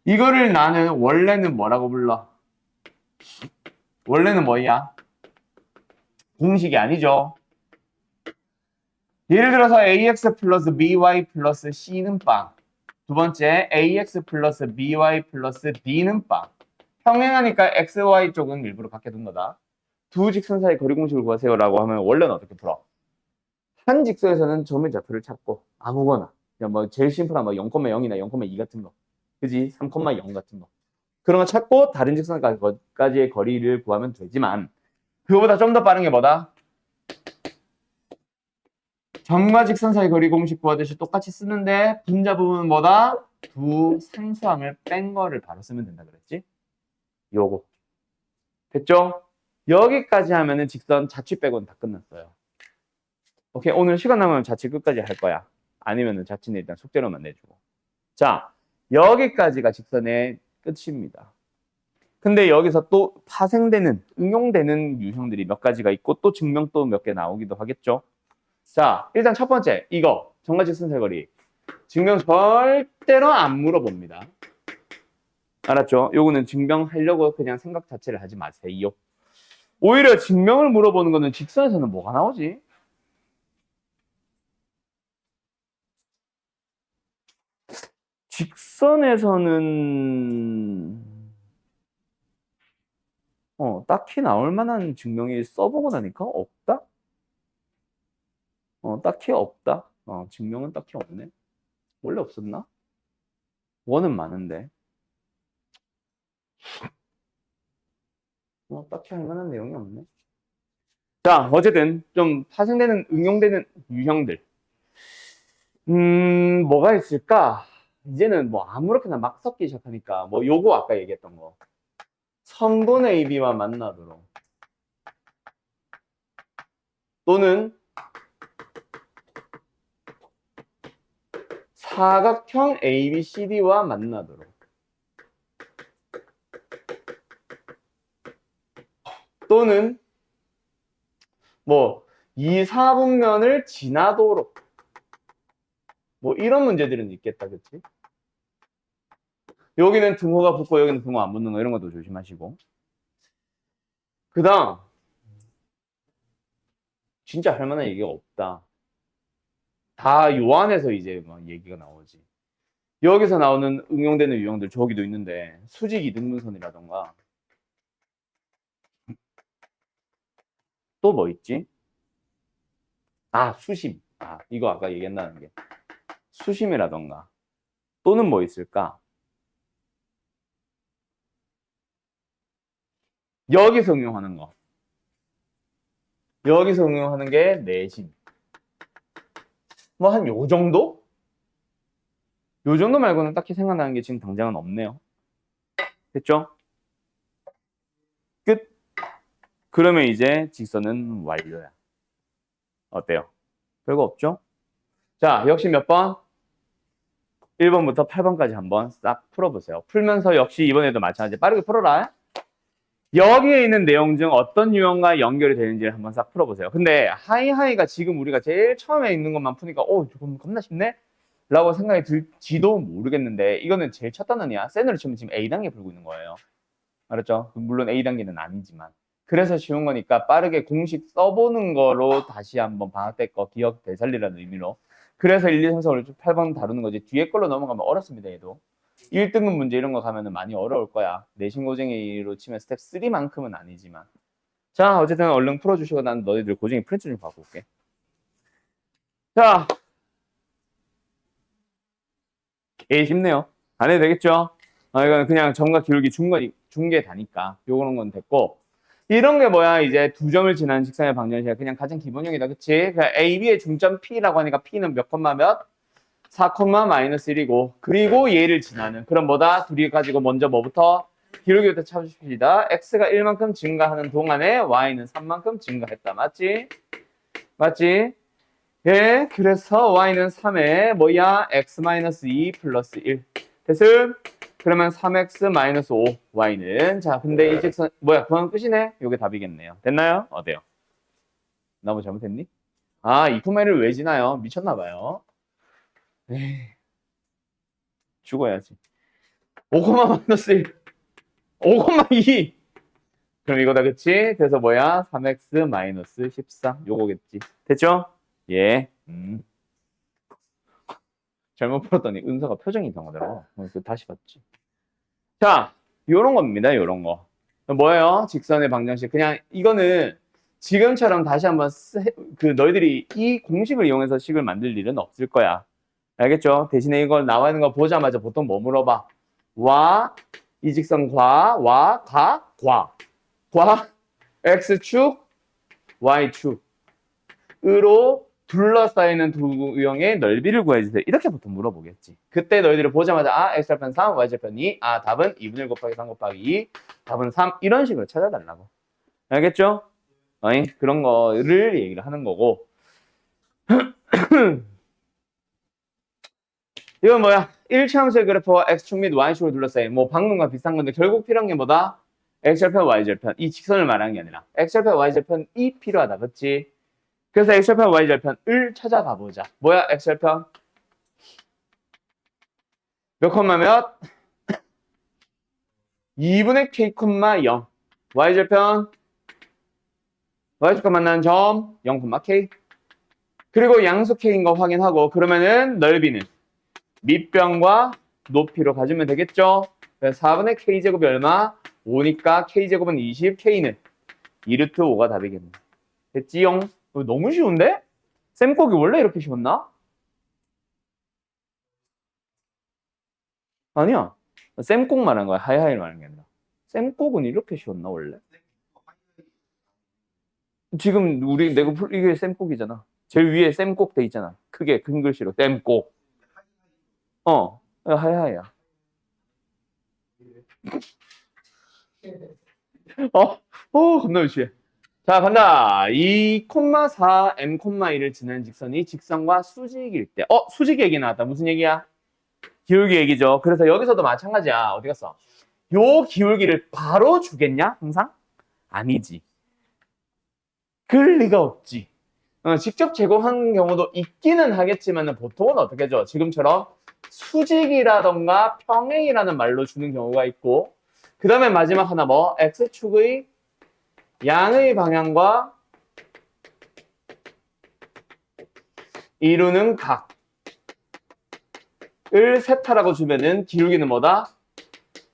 이거를 나는 원래는 뭐라고 불러? 원래는 뭐야? 공식이 아니죠. 예를 들어서 ax 플러스 by 플러스 c는 빵. 두 번째 ax 플러스 by 플러스 b는 빵. 평행하니까 x, y 쪽은 일부러 밖에 둔 거다. 두 직선 사이 거리 공식을 구하세요라고 하면 원래는 어떻게 풀어? 한 직선에서는 점의 좌표를 찾고 아무거나 그냥 뭐 제일 심플한 뭐 0,0이나 0,2 같은 거, 그지? 3,0 같은 거 그런 거 찾고 다른 직선까지의 거리를 구하면 되지만 그거보다 좀 더 빠른 게 뭐다? 점과 직선 사이 거리 공식 구하듯이 똑같이 쓰는데 분자 부분은 뭐다? 두 상수항을 뺀 거를 바로 쓰면 된다 그랬지? 요거 됐죠? 여기까지 하면은 직선 자취 빼고는 다 끝났어요. 오케이, 오늘 시간 남으면 자취 끝까지 할 거야. 아니면은 자취는 일단 숙제로만 내주고. 자, 여기까지가 직선의 끝입니다. 근데 여기서 또 파생되는, 응용되는 유형들이 몇 가지가 있고 또 증명도 몇 개 나오기도 하겠죠. 자, 일단 첫 번째, 이거 정과직선 사거리. 증명 절대로 안 물어봅니다. 알았죠? 요거는 증명하려고 그냥 생각 자체를 하지 마세요. 오히려 증명을 물어보는 거는 직선에서는 뭐가 나오지? 직선에서는 딱히 나올 만한 증명이 써보고 나니까 없다? 딱히 없다. 증명은 딱히 없네. 원래 없었나? 원은 많은데. 딱히 할 만한 내용이 없네. 자, 어쨌든 좀 파생되는, 응용되는 유형들. 뭐가 있을까? 이제는 뭐 아무렇게나 막 섞기 시작하니까 뭐 요거 아까 얘기했던 거. 선분 AB와 만나도록. 또는 사각형 ABCD와 만나도록. 또는 뭐 2, 4분면을 지나도록. 뭐 이런 문제들은 있겠다, 그치? 여기는 등호가 붙고 여기는 등호 안 붙는 거 이런 것도 조심하시고. 그 다음 진짜 할 만한 얘기가 없다. 다 요 안에서 이제 막 얘기가 나오지. 여기서 나오는 응용되는 유형들 저기도 있는데 수직 이등분선이라던가 또 뭐 있지? 수심. 이거 아까 얘기한다는 게 수심이라던가 또는 뭐 있을까? 여기서 응용하는 거. 여기서 응용하는 게 내심. 뭐 한 요 정도? 요 정도 말고는 딱히 생각나는 게 지금 당장은 없네요. 됐죠? 끝. 그러면 이제 직선은 완료야. 어때요? 별거 없죠? 자, 역시 몇 번? 1번부터 8번까지 한번 싹 풀어보세요. 풀면서 역시 이번에도 마찬가지 빠르게 풀어라. 여기에 있는 내용 중 어떤 유형과 연결이 되는지를 한번 싹 풀어보세요. 근데 하이하이가 지금 우리가 제일 처음에 있는 것만 푸니까 조금 겁나 쉽네? 라고 생각이 들지도 모르겠는데 이거는 제일 첫 단원이야. 센으로 치면 지금 A단계 풀고 있는 거예요. 알았죠? 물론 A단계는 아니지만. 그래서 쉬운 거니까 빠르게 공식 써보는 거로 다시 한번 방학 때 거 기억 되살리라는 의미로. 그래서 1, 2, 3, 4, 5, 6, 8번 다루는 거지. 뒤에 걸로 넘어가면 어렵습니다, 얘도. 1등급 문제 이런 거 가면은 많이 어려울 거야. 내신고쟁이로 치면 스텝 3만큼은 아니지만. 자, 어쨌든 얼른 풀어주시고 난 너희들 고쟁이 프린트 좀 갖고 올게. 자. 쉽네요. 안 해도 되겠죠? 이건 그냥 점과 기울기 중계 다니까. 요런 건 됐고. 이런 게 뭐야? 이제 두 점을 지나는 직선의 방정식이 그냥 가장 기본형이다. 그치? 그러니까 A, B의 중점 P라고 하니까 P는 몇 콤마 몇? 4, 마이너스 1이고. 그리고 얘를 지나는. 그럼 뭐다? 둘이 가지고 먼저 뭐부터? 기울기부터 찾으십시다. X가 1만큼 증가하는 동안에 Y는 3만큼 증가했다. 맞지? 맞지? 예, 그래서 Y는 3에 뭐야? X-2 플러스 1. 됐음? 그러면 3x-5 y는 자 근데 이 직선 뭐야 그건 끝이네. 요게 답이겠네요. 됐나요? 어때요? 나 뭐 잘못했니? 2,1을 왜 지나요? 미쳤나봐요. 에이, 죽어야지. 5, 마이너스 1 5,2 그럼 이거다 그치? 그래서 뭐야? 3x-13 요거겠지. 됐죠? 예. 잘못 풀었더니 은서가 표정이 이상하더라고. 그래서 다시 봤지. 자, 요런 겁니다. 요런 거. 뭐예요? 직선의 방정식. 그냥 이거는 지금처럼 다시 한번 너희들이 이 공식을 이용해서 식을 만들 일은 없을 거야. 알겠죠? 대신에 이걸 나와 있는 거 보자마자 보통 뭐 물어봐? 이 직선 과 x축 y축으로 둘러싸이는 두 유형의 넓이를 구해주세요. 이렇게 보통 물어보겠지. 그때 너희들이 보자마자 x절편 3, y절편 2, 답은 2분의 1 곱하기 3 곱하기 2, 답은 3 이런 식으로 찾아달라고. 알겠죠? 그런 거를 얘기를 하는 거고 이건 뭐야? 1차함수의 그래프와 x축 및 y축을 둘러싸인 뭐 방금과 비슷한 건데 결국 필요한 게 뭐다? x절편, y절편 이 직선을 말하는 게 아니라 x절편, y절편이 필요하다. 그치? 그래서 x절편, y절편을 찾아가 보자. 뭐야 x절편? 몇 콤마 몇? 2분의 k, 0. y절편 만나는 점 0, k. 그리고 양수 k인 거 확인하고 그러면은 넓이는 밑변과 높이로 가주면 되겠죠? 그래서 4분의 k제곱이 얼마? 5니까 k제곱은 20, k는 2루트 5가 답이겠네. 됐지용? 너무 쉬운데? 쌤곡이 원래 이렇게 쉬웠나? 아니야. 쌤곡 말한 거야. 하이하이를 말하는 게 아니라. 쌤곡은 이렇게 쉬웠나 원래? 지금 이게 쌤곡이잖아. 제일 위에 쌤곡 돼 있잖아. 크게 큰 글씨로 쌤곡. 하이하이야. 겁나 유치해. 자, 간다. 2,4, m,2를 지나는 직선이 직선과 수직일 때. 수직 얘기 나왔다. 무슨 얘기야? 기울기 얘기죠. 그래서 여기서도 마찬가지야. 어디 갔어? 요 기울기를 바로 주겠냐? 항상? 아니지. 그럴 리가 없지. 직접 제공하는 경우도 있기는 하겠지만 보통은 어떻게 줘? 지금처럼 수직이라던가 평행이라는 말로 주는 경우가 있고 그 다음에 마지막 하나 뭐? x축의 양의 방향과 이루는 각을 세타라고 주면은 기울기는 뭐다?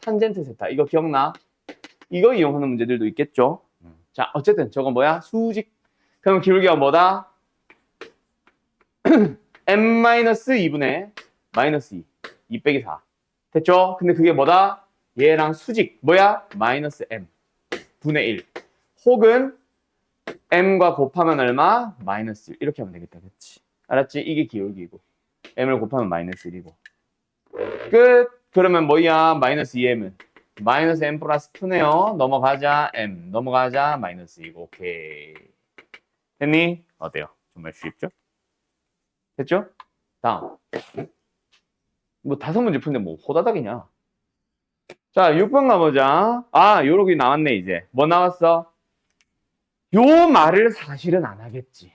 탄젠트 세타. 이거 기억나? 이거 이용하는 문제들도 있겠죠. 자, 어쨌든 저건 뭐야? 수직. 그럼 기울기가 뭐다? m-2분의 마이너스 2 빼기 4. 됐죠? 근데 그게 뭐다? 얘랑 수직. 뭐야? 마이너스 m 분의 1. 혹은 m과 곱하면 얼마? 마이너스 1. 이렇게 하면 되겠다. 그렇지? 알았지? 이게 기울기고 m을 곱하면 마이너스 1이고 끝. 그러면 뭐야? 마이너스 2m은 마이너스 m 플러스 2네요. 넘어가자 m. 넘어가자 마이너스 2고. 오케이. 됐니? 어때요? 정말 쉽죠? 됐죠? 다음. 뭐 5문제 푸는데 뭐 호다닥이냐? 자, 6번 가보자. 아, 요렇게 나왔네, 이제. 뭐 나왔어? 요 말을 사실은 안 하겠지.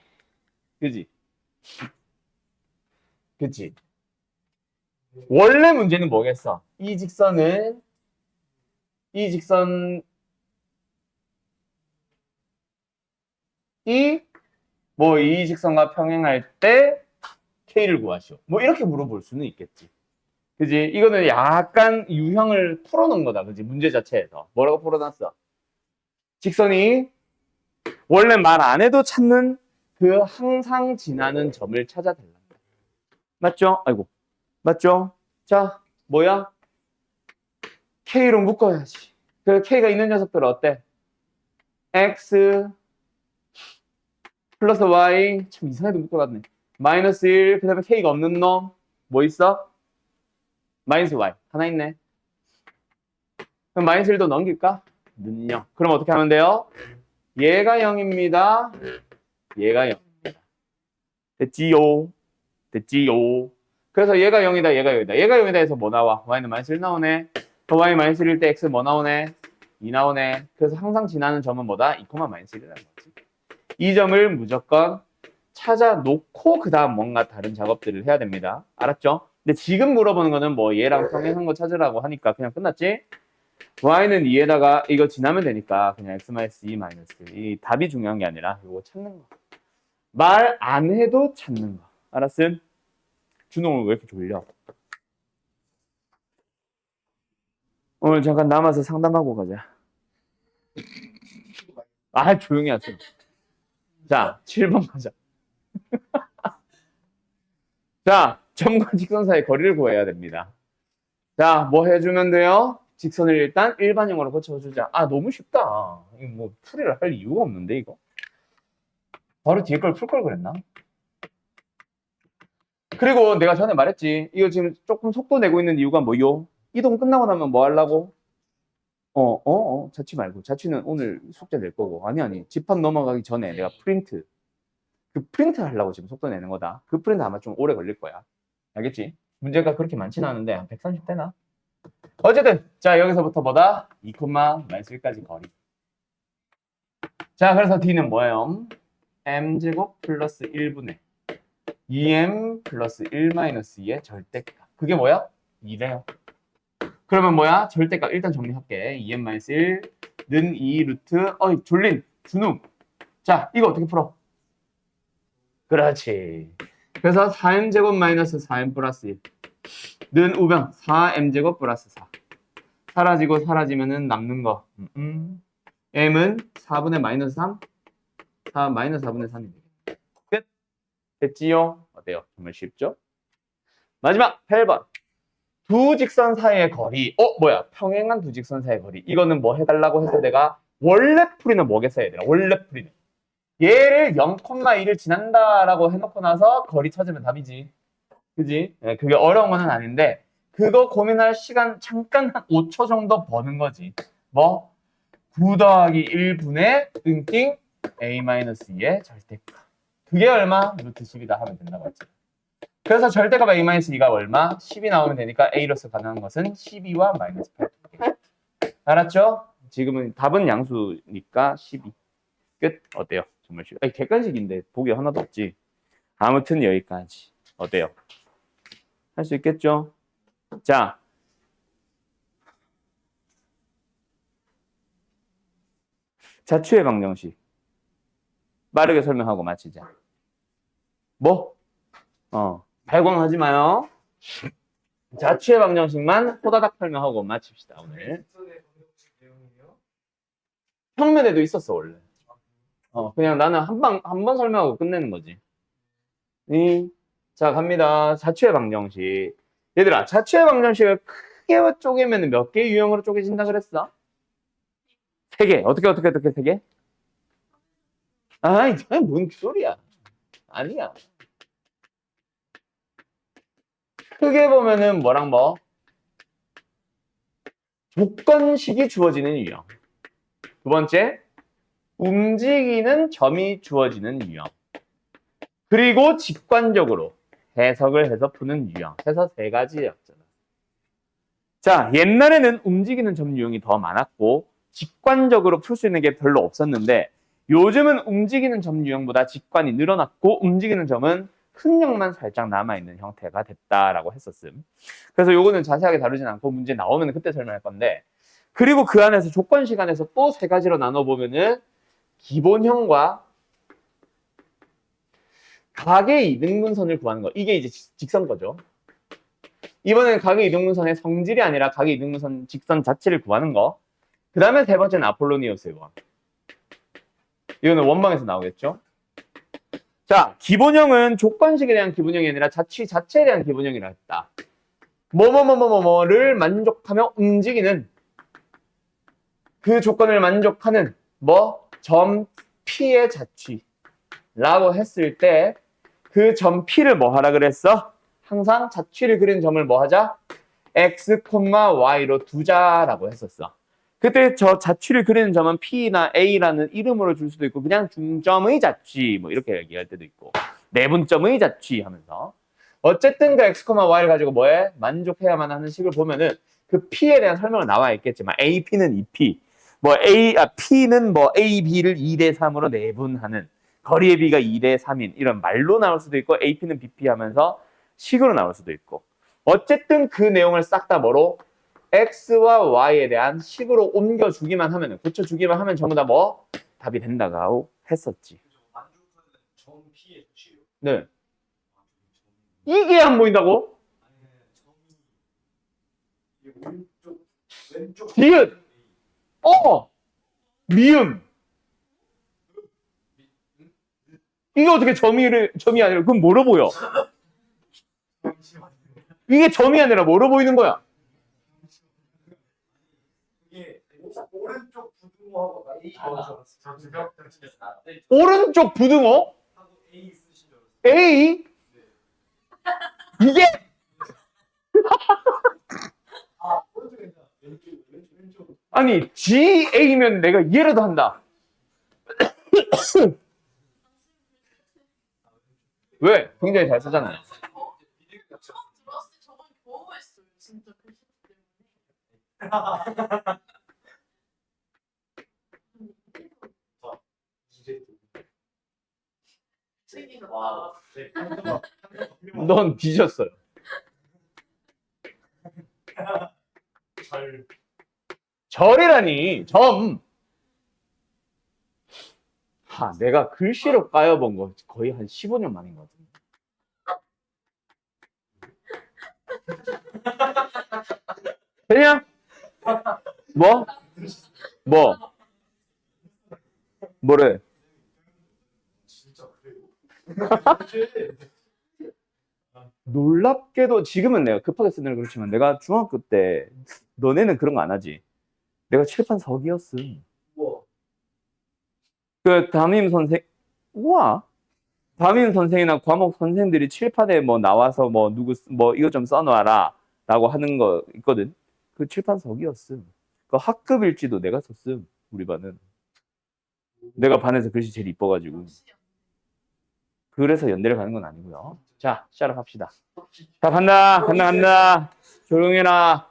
그지? 그치? 원래 문제는 뭐겠어? 이 직선은, 이 직선이, 뭐, 이 직선과 평행할 때 K를 구하시오. 뭐, 이렇게 물어볼 수는 있겠지. 그지? 이거는 약간 유형을 풀어놓은 거다. 그지? 문제 자체에서. 뭐라고 풀어놨어? 직선이 원래 말 안 해도 찾는 그 항상 지나는 점을 찾아달라. 맞죠? 아이고. 맞죠? 자, 뭐야? K로 묶어야지. 그 K가 있는 녀석들 어때? X 플러스 Y. 참 이상하게 묶어놨네. 마이너스 1. 그 다음에 K가 없는 놈. 뭐 있어? 마이너스 Y. 하나 있네. 그럼 마이너스 1도 넘길까? 는요. 그럼 어떻게 하면 돼요? 얘가 0입니다. 얘가 0입니다. 됐지요? 됐지요? 그래서 얘가 0이다, 얘가 0이다. 얘가 0이다 해서 뭐 나와? y는 마이너스 1 나오네. y 마이너스 1일 때 x 뭐 나오네? 2 나오네. 그래서 항상 지나는 점은 뭐다? 2, 마이너스 1이라는 거지. 이 점을 무조건 찾아놓고 그 다음 뭔가 다른 작업들을 해야 됩니다. 알았죠? 근데 지금 물어보는 거는 뭐 얘랑 평행한 거 찾으라고 하니까 그냥 끝났지? y는 2에다가 이거 지나면 되니까 그냥 x-2 마이너스 이 답이 중요한 게 아니라 이거 찾는 거. 말 안 해도 찾는 거. 알았음? 준호 왜 이렇게 졸려? 오늘 잠깐 남아서 상담하고 가자. 아, 조용히 하세요. 자, 7번 가자. 자, 점과 직선 사이의 거리를 구해야 됩니다. 자, 뭐 해주면 돼요? 직선을 일단 일반형으로 고쳐주자. 아, 너무 쉽다. 이거 뭐 풀이를 할 이유가 없는데, 이거. 바로 뒤에 걸 풀 걸 그랬나? 그리고 내가 전에 말했지. 이거 지금 조금 속도 내고 있는 이유가 뭐요? 이동 끝나고 나면 뭐 하려고? 자취 말고. 자취는 오늘 숙제 낼 거고. 아니. 집합 넘어가기 전에 내가 프린트. 그 프린트 하려고 지금 속도 내는 거다. 그 프린트 아마 좀 오래 걸릴 거야. 알겠지? 문제가 그렇게 많지는 않은데 한 130 되나? 어쨌든 자 여기서부터 뭐다? 2, 마이너스 1까지 거리. 자 그래서 D는 뭐예요? m제곱 플러스 1분의 2m 플러스 1 마이너스 2의 절대값. 그게 뭐야? 2래요. 그러면 뭐야? 절대값 일단 정리할게. 2m 마이너스 1는 2 루트 졸린 준우. 자 이거 어떻게 풀어? 그렇지. 그래서 4m제곱 마이너스 4m 플러스 1 는 우변 4m제곱 플러스 4 사라지고 사라지면은 남는 거 m은 4분의 마이너스 3 4 마이너스 4분의 3이 되겠네. 끝. 됐지요? 어때요? 정말 쉽죠? 마지막 8번 두 직선 사이의 거리. 뭐야? 평행한 두 직선 사이의 거리. 이거는 뭐 해달라고 해서 내가 원래 풀이는 뭐겠어야 되나? 원래 풀이는 얘를 0,1을 지난다라고 해놓고 나서 거리 찾으면 답이지. 그지? 네, 그게 어려운 건 아닌데 그거 고민할 시간 잠깐 한 5초 정도 버는 거지. 뭐? 9 더하기 1분의 띵띵 a-2의 절대값. 그게 얼마? 루트 10이다 하면 된다고 했지. 그래서 절대값 a-2가 얼마? 10이 나오면 되니까 a로서 가능한 것은 12와 마이너스 8. 알았죠? 지금은 답은 양수니까 12. 끝. 어때요? 정말 쉽. 객관식인데 보기 하나도 없지. 아무튼 여기까지. 어때요? 할 수 있겠죠? 자. 자취의 방정식. 빠르게 설명하고 마치자. 뭐? 발광하지 마요. 자취의 방정식만 호다닥 설명하고 마칩시다, 오늘. 직선의 방정식 내용이요? 평면에도 있었어, 원래. 그냥 나는 한 번 설명하고 끝내는 거지. 자, 갑니다. 자취의 방정식. 얘들아, 자취의 방정식을 크게 쪼개면 몇 개의 유형으로 쪼개진다 그랬어? 3개. 어떻게 3개? 아이, 뭔 소리야. 아니야. 크게 보면은 뭐랑 뭐? 조건식이 주어지는 유형. 두 번째, 움직이는 점이 주어지는 유형. 그리고 직관적으로 해석을 해서 푸는 유형. 해서 세 가지였잖아. 자, 옛날에는 움직이는 점 유형이 더 많았고 직관적으로 풀 수 있는 게 별로 없었는데 요즘은 움직이는 점 유형보다 직관이 늘어났고 움직이는 점은 흔적만 살짝 남아있는 형태가 됐다라고 했었음. 그래서 요거는 자세하게 다루진 않고 문제 나오면 그때 설명할 건데 그리고 그 안에서 조건 시간에서 또 세 가지로 나눠보면은 기본형과 각의 이등분선을 구하는 거. 이게 이제 직선 거죠. 이번에는 각의 이등분선의 성질이 아니라 각의 이등분선 직선 자체를 구하는 거. 그 다음에 세 번째는 아폴로니우스의 원. 이거는 원방에서 나오겠죠. 자, 기본형은 조건식에 대한 기본형이 아니라 자취 자체에 대한 기본형이라 했다. 뭐를 만족하며 움직이는 그 조건을 만족하는 점 P의 자취라고 했을 때 그 점 P를 뭐 하라 그랬어? 항상 자취를 그리는 점을 뭐 하자? X, Y로 두자라고 했었어. 그때 저 자취를 그리는 점은 P나 A라는 이름으로 줄 수도 있고 그냥 중점의 자취 뭐 이렇게 얘기할 때도 있고 내분점의 자취 하면서 어쨌든 그 X, Y를 가지고 뭐해? 만족해야만 하는 식을 보면은 그 P에 대한 설명은 나와 있겠지만 AP는 2P P는 A, B를 2대 3으로 내분하는 거리의 B가 2대 3인 이런 말로 나올 수도 있고 AP는 BP 하면서 식으로 나올 수도 있고 어쨌든 그 내용을 싹 다 뭐로 X와 Y에 대한 식으로 옮겨주기만 하면 고쳐주기만 하면 전부 다 답이 된다고 했었지. 만족하는 점 P의 수치요. 네. 이게 안 보인다고? 이게 오른쪽, 왼쪽. 디귿! 미음! 이게 어떻게 점이 아니라 그럼 뭐로 보여? 이게 점이 아니라 뭐로 보이는 거야? 이게 오른쪽 부등호하고 A 오른쪽 부등호? 하고 A 쓰신 줄 알았어요. A? 이게? 오른쪽에 있나? 왼쪽. 아니 GA면 내가 이해라도 한다. 왜? 굉장히 잘 쓰잖아요. 처음 들었을 때 저번 경험했어요. 진짜 그 시간 때문에. 와, 네. 넌 뒤졌어요. 절이라니 점. 내가 글씨로 까여본 거 거의 한 15년 만인 것 같은데. 그냥 뭐래? 진짜 그래요? 놀랍게도 지금은 내가 급하게 쓰는 그렇지만 내가 중학교 때 너네는 그런 거 안 하지? 내가 칠판 서기였어. 우와. 그 담임 선생이나 과목 선생들이 칠판에 나와서 누구 이거 좀 써놔라 라고 하는 거 있거든. 그 칠판 서기였음. 그 학급일지도 내가 썼음. 우리 반은. 내가 반에서 글씨 제일 이뻐가지고. 그래서 연대를 가는 건 아니고요. 자, 시작을 합시다. 자, 간다. 조용해라.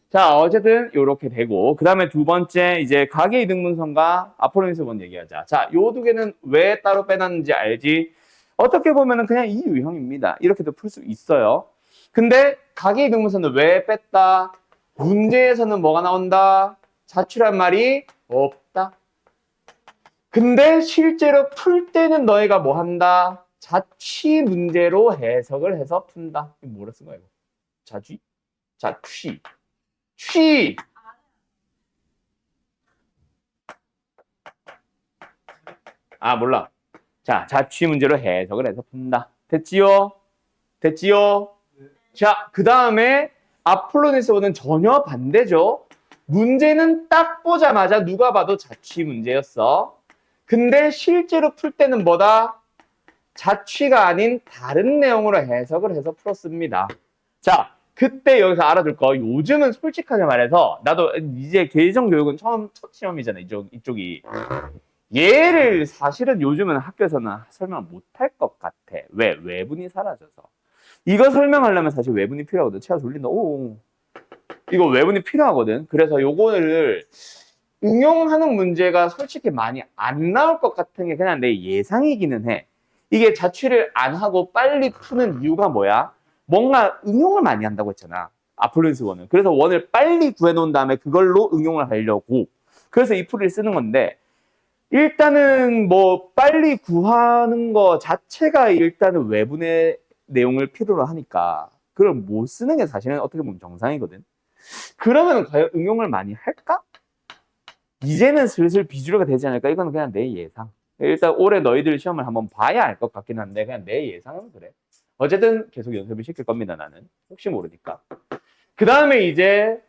자, 어쨌든 요렇게 되고 그 다음에 두 번째 이제 각의 이등분선과 아폴로니우스 원 얘기하자. 자, 요 두 개는 왜 따로 빼놨는지 알지? 어떻게 보면은 그냥 이 유형입니다. 이렇게도 풀 수 있어요. 근데 각의 이등분선은 왜 뺐다? 문제에서는 뭐가 나온다? 자취란 말이 없다. 근데 실제로 풀 때는 너희가 뭐 한다? 자취 문제로 해석을 해서 푼다. 이거 뭐라 쓴 거야 이거? 자취. 몰라. 자, 자취 문제로 해석을 해서 푼다. 됐지요? 자, 그 다음에 아폴로니우스는 전혀 반대죠. 문제는 딱 보자마자 누가 봐도 자취 문제였어. 근데 실제로 풀 때는 뭐다? 자취가 아닌 다른 내용으로 해석을 해서 풀었습니다. 자, 그때 여기서 알아둘 거, 요즘은 솔직하게 말해서, 나도 이제 계정 교육은 첫 시험이잖아, 이쪽이. 얘를 사실은 요즘은 학교에서는 설명 못할 것 같아. 왜? 외분이 사라져서. 이거 설명하려면 사실 외분이 필요하거든. 채아 졸린다. 오. 이거 외분이 필요하거든. 그래서 요거를 응용하는 문제가 솔직히 많이 안 나올 것 같은 게 그냥 내 예상이기는 해. 이게 자취를 안 하고 빨리 푸는 이유가 뭐야? 뭔가 응용을 많이 한다고 했잖아. 아플루엔스 원은. 그래서 원을 빨리 구해놓은 다음에 그걸로 응용을 하려고. 그래서 이 풀이를 쓰는 건데, 일단은 뭐 빨리 구하는 거 자체가 일단은 외분의 내용을 필요로 하니까 그걸 못 쓰는 게 사실은 어떻게 보면 정상이거든. 그러면 과연 응용을 많이 할까? 이제는 슬슬 비주류가 되지 않을까? 이건 그냥 내 예상. 일단 올해 너희들 시험을 한번 봐야 알 것 같긴 한데 그냥 내 예상은 그래. 어쨌든 계속 연습을 시킬 겁니다, 나는. 혹시 모르니까. 그 다음에 이제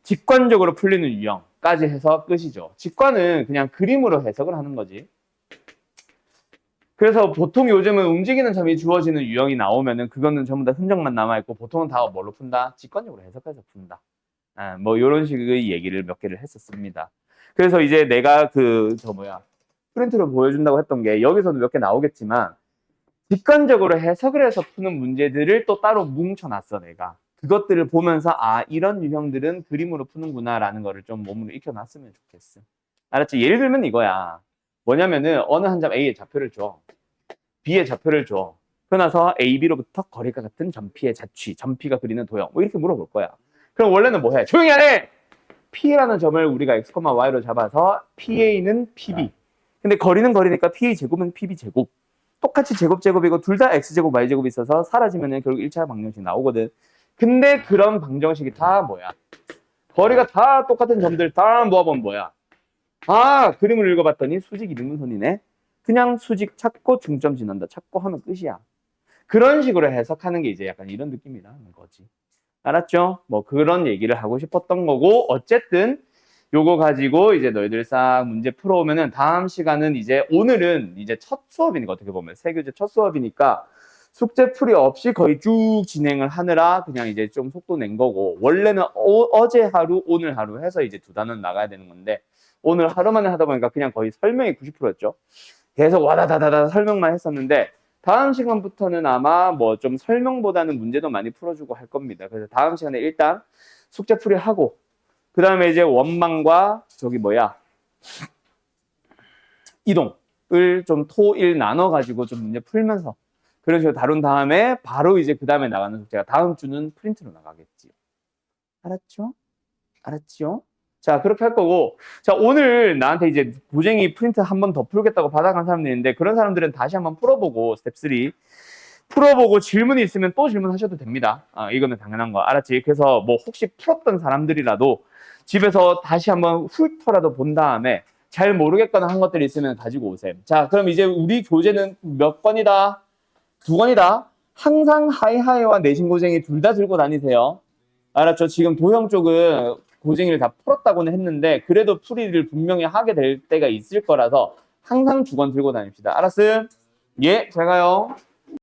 직관적으로 풀리는 유형까지 해서 끝이죠. 직관은 그냥 그림으로 해석을 하는 거지. 그래서 보통 요즘은 움직이는 점이 주어지는 유형이 나오면은 그거는 전부 다 흔적만 남아있고 보통은 다 뭘로 푼다? 직관적으로 해석해서 푼다. 뭐 이런 식의 얘기를 몇 개를 했었습니다. 그래서 이제 내가 프린트로 보여준다고 했던 게 여기서도 몇 개 나오겠지만 직관적으로 해석을 해서 푸는 문제들을 또 따로 뭉쳐놨어, 내가. 그것들을 보면서 이런 유형들은 그림으로 푸는구나 라는 거를 좀 몸으로 익혀놨으면 좋겠어. 알았지? 예를 들면 이거야. 뭐냐면은 어느 한 점 A의 좌표를 줘. B의 좌표를 줘. 그러나서 A, B로부터 거리가 같은 점P의 자취, 점P가 그리는 도형 뭐 이렇게 물어볼 거야. 그럼 원래는 뭐 해? 조용히 하래! P라는 점을 우리가 X, Y로 잡아서 PA는 PB. 근데 거리는 거리니까 PA 제곱은 PB 제곱. 똑같이 제곱이고 둘 다 X제곱, Y제곱이 있어서 사라지면 결국 1차 방정식 나오거든. 근데 그런 방정식이 다 뭐야? 거리가 다 똑같은 점들 다 모아보면 뭐야? 그림을 읽어봤더니 수직 이등분선이네. 그냥 수직 찾고 중점 지난다. 찾고 하면 끝이야. 그런 식으로 해석하는 게 이제 약간 이런 느낌이라는 거지. 알았죠? 뭐 그런 얘기를 하고 싶었던 거고 어쨌든 요거 가지고 이제 너희들 싹 문제 풀어오면은 다음 시간은 이제 오늘은 이제 첫 수업이니까 어떻게 보면 세교제 첫 수업이니까 숙제 풀이 없이 거의 쭉 진행을 하느라 그냥 이제 좀 속도 낸 거고 원래는 어제 하루 오늘 하루 해서 이제 2단원 나가야 되는 건데 오늘 하루 만에 하다 보니까 그냥 거의 설명이 90%였죠. 계속 와다다다다 설명만 했었는데 다음 시간부터는 아마 뭐 좀 설명보다는 문제도 많이 풀어주고 할 겁니다. 그래서 다음 시간에 일단 숙제 풀이 하고 그 다음에 이제 원망과 이동을 좀 토, 일 나눠가지고 좀 문제 풀면서 그런 식으로 다룬 다음에 바로 이제 그 다음에 나가는 숙제가 다음 주는 프린트로 나가겠지요. 알았죠? 알았죠? 자, 그렇게 할 거고. 자, 오늘 나한테 이제 고쟁이 프린트 한 번 더 풀겠다고 받아간 사람들이 있는데 그런 사람들은 다시 한번 풀어보고 스텝 3 풀어보고 질문이 있으면 또 질문하셔도 됩니다. 이거는 당연한 거. 알았지? 그래서 뭐 혹시 풀었던 사람들이라도 집에서 다시 한번 훑어라도 본 다음에 잘 모르겠거나 한 것들이 있으면 가지고 오세요. 자, 그럼 이제 우리 교재는 몇 권이다? 2권이다. 항상 하이하이와 내신 고쟁이 둘 다 들고 다니세요. 알았죠? 지금 도형 쪽은 고쟁이를 다 풀었다고는 했는데 그래도 풀이를 분명히 하게 될 때가 있을 거라서 항상 2권 들고 다닙시다. 알았음? 예, 잘 가요.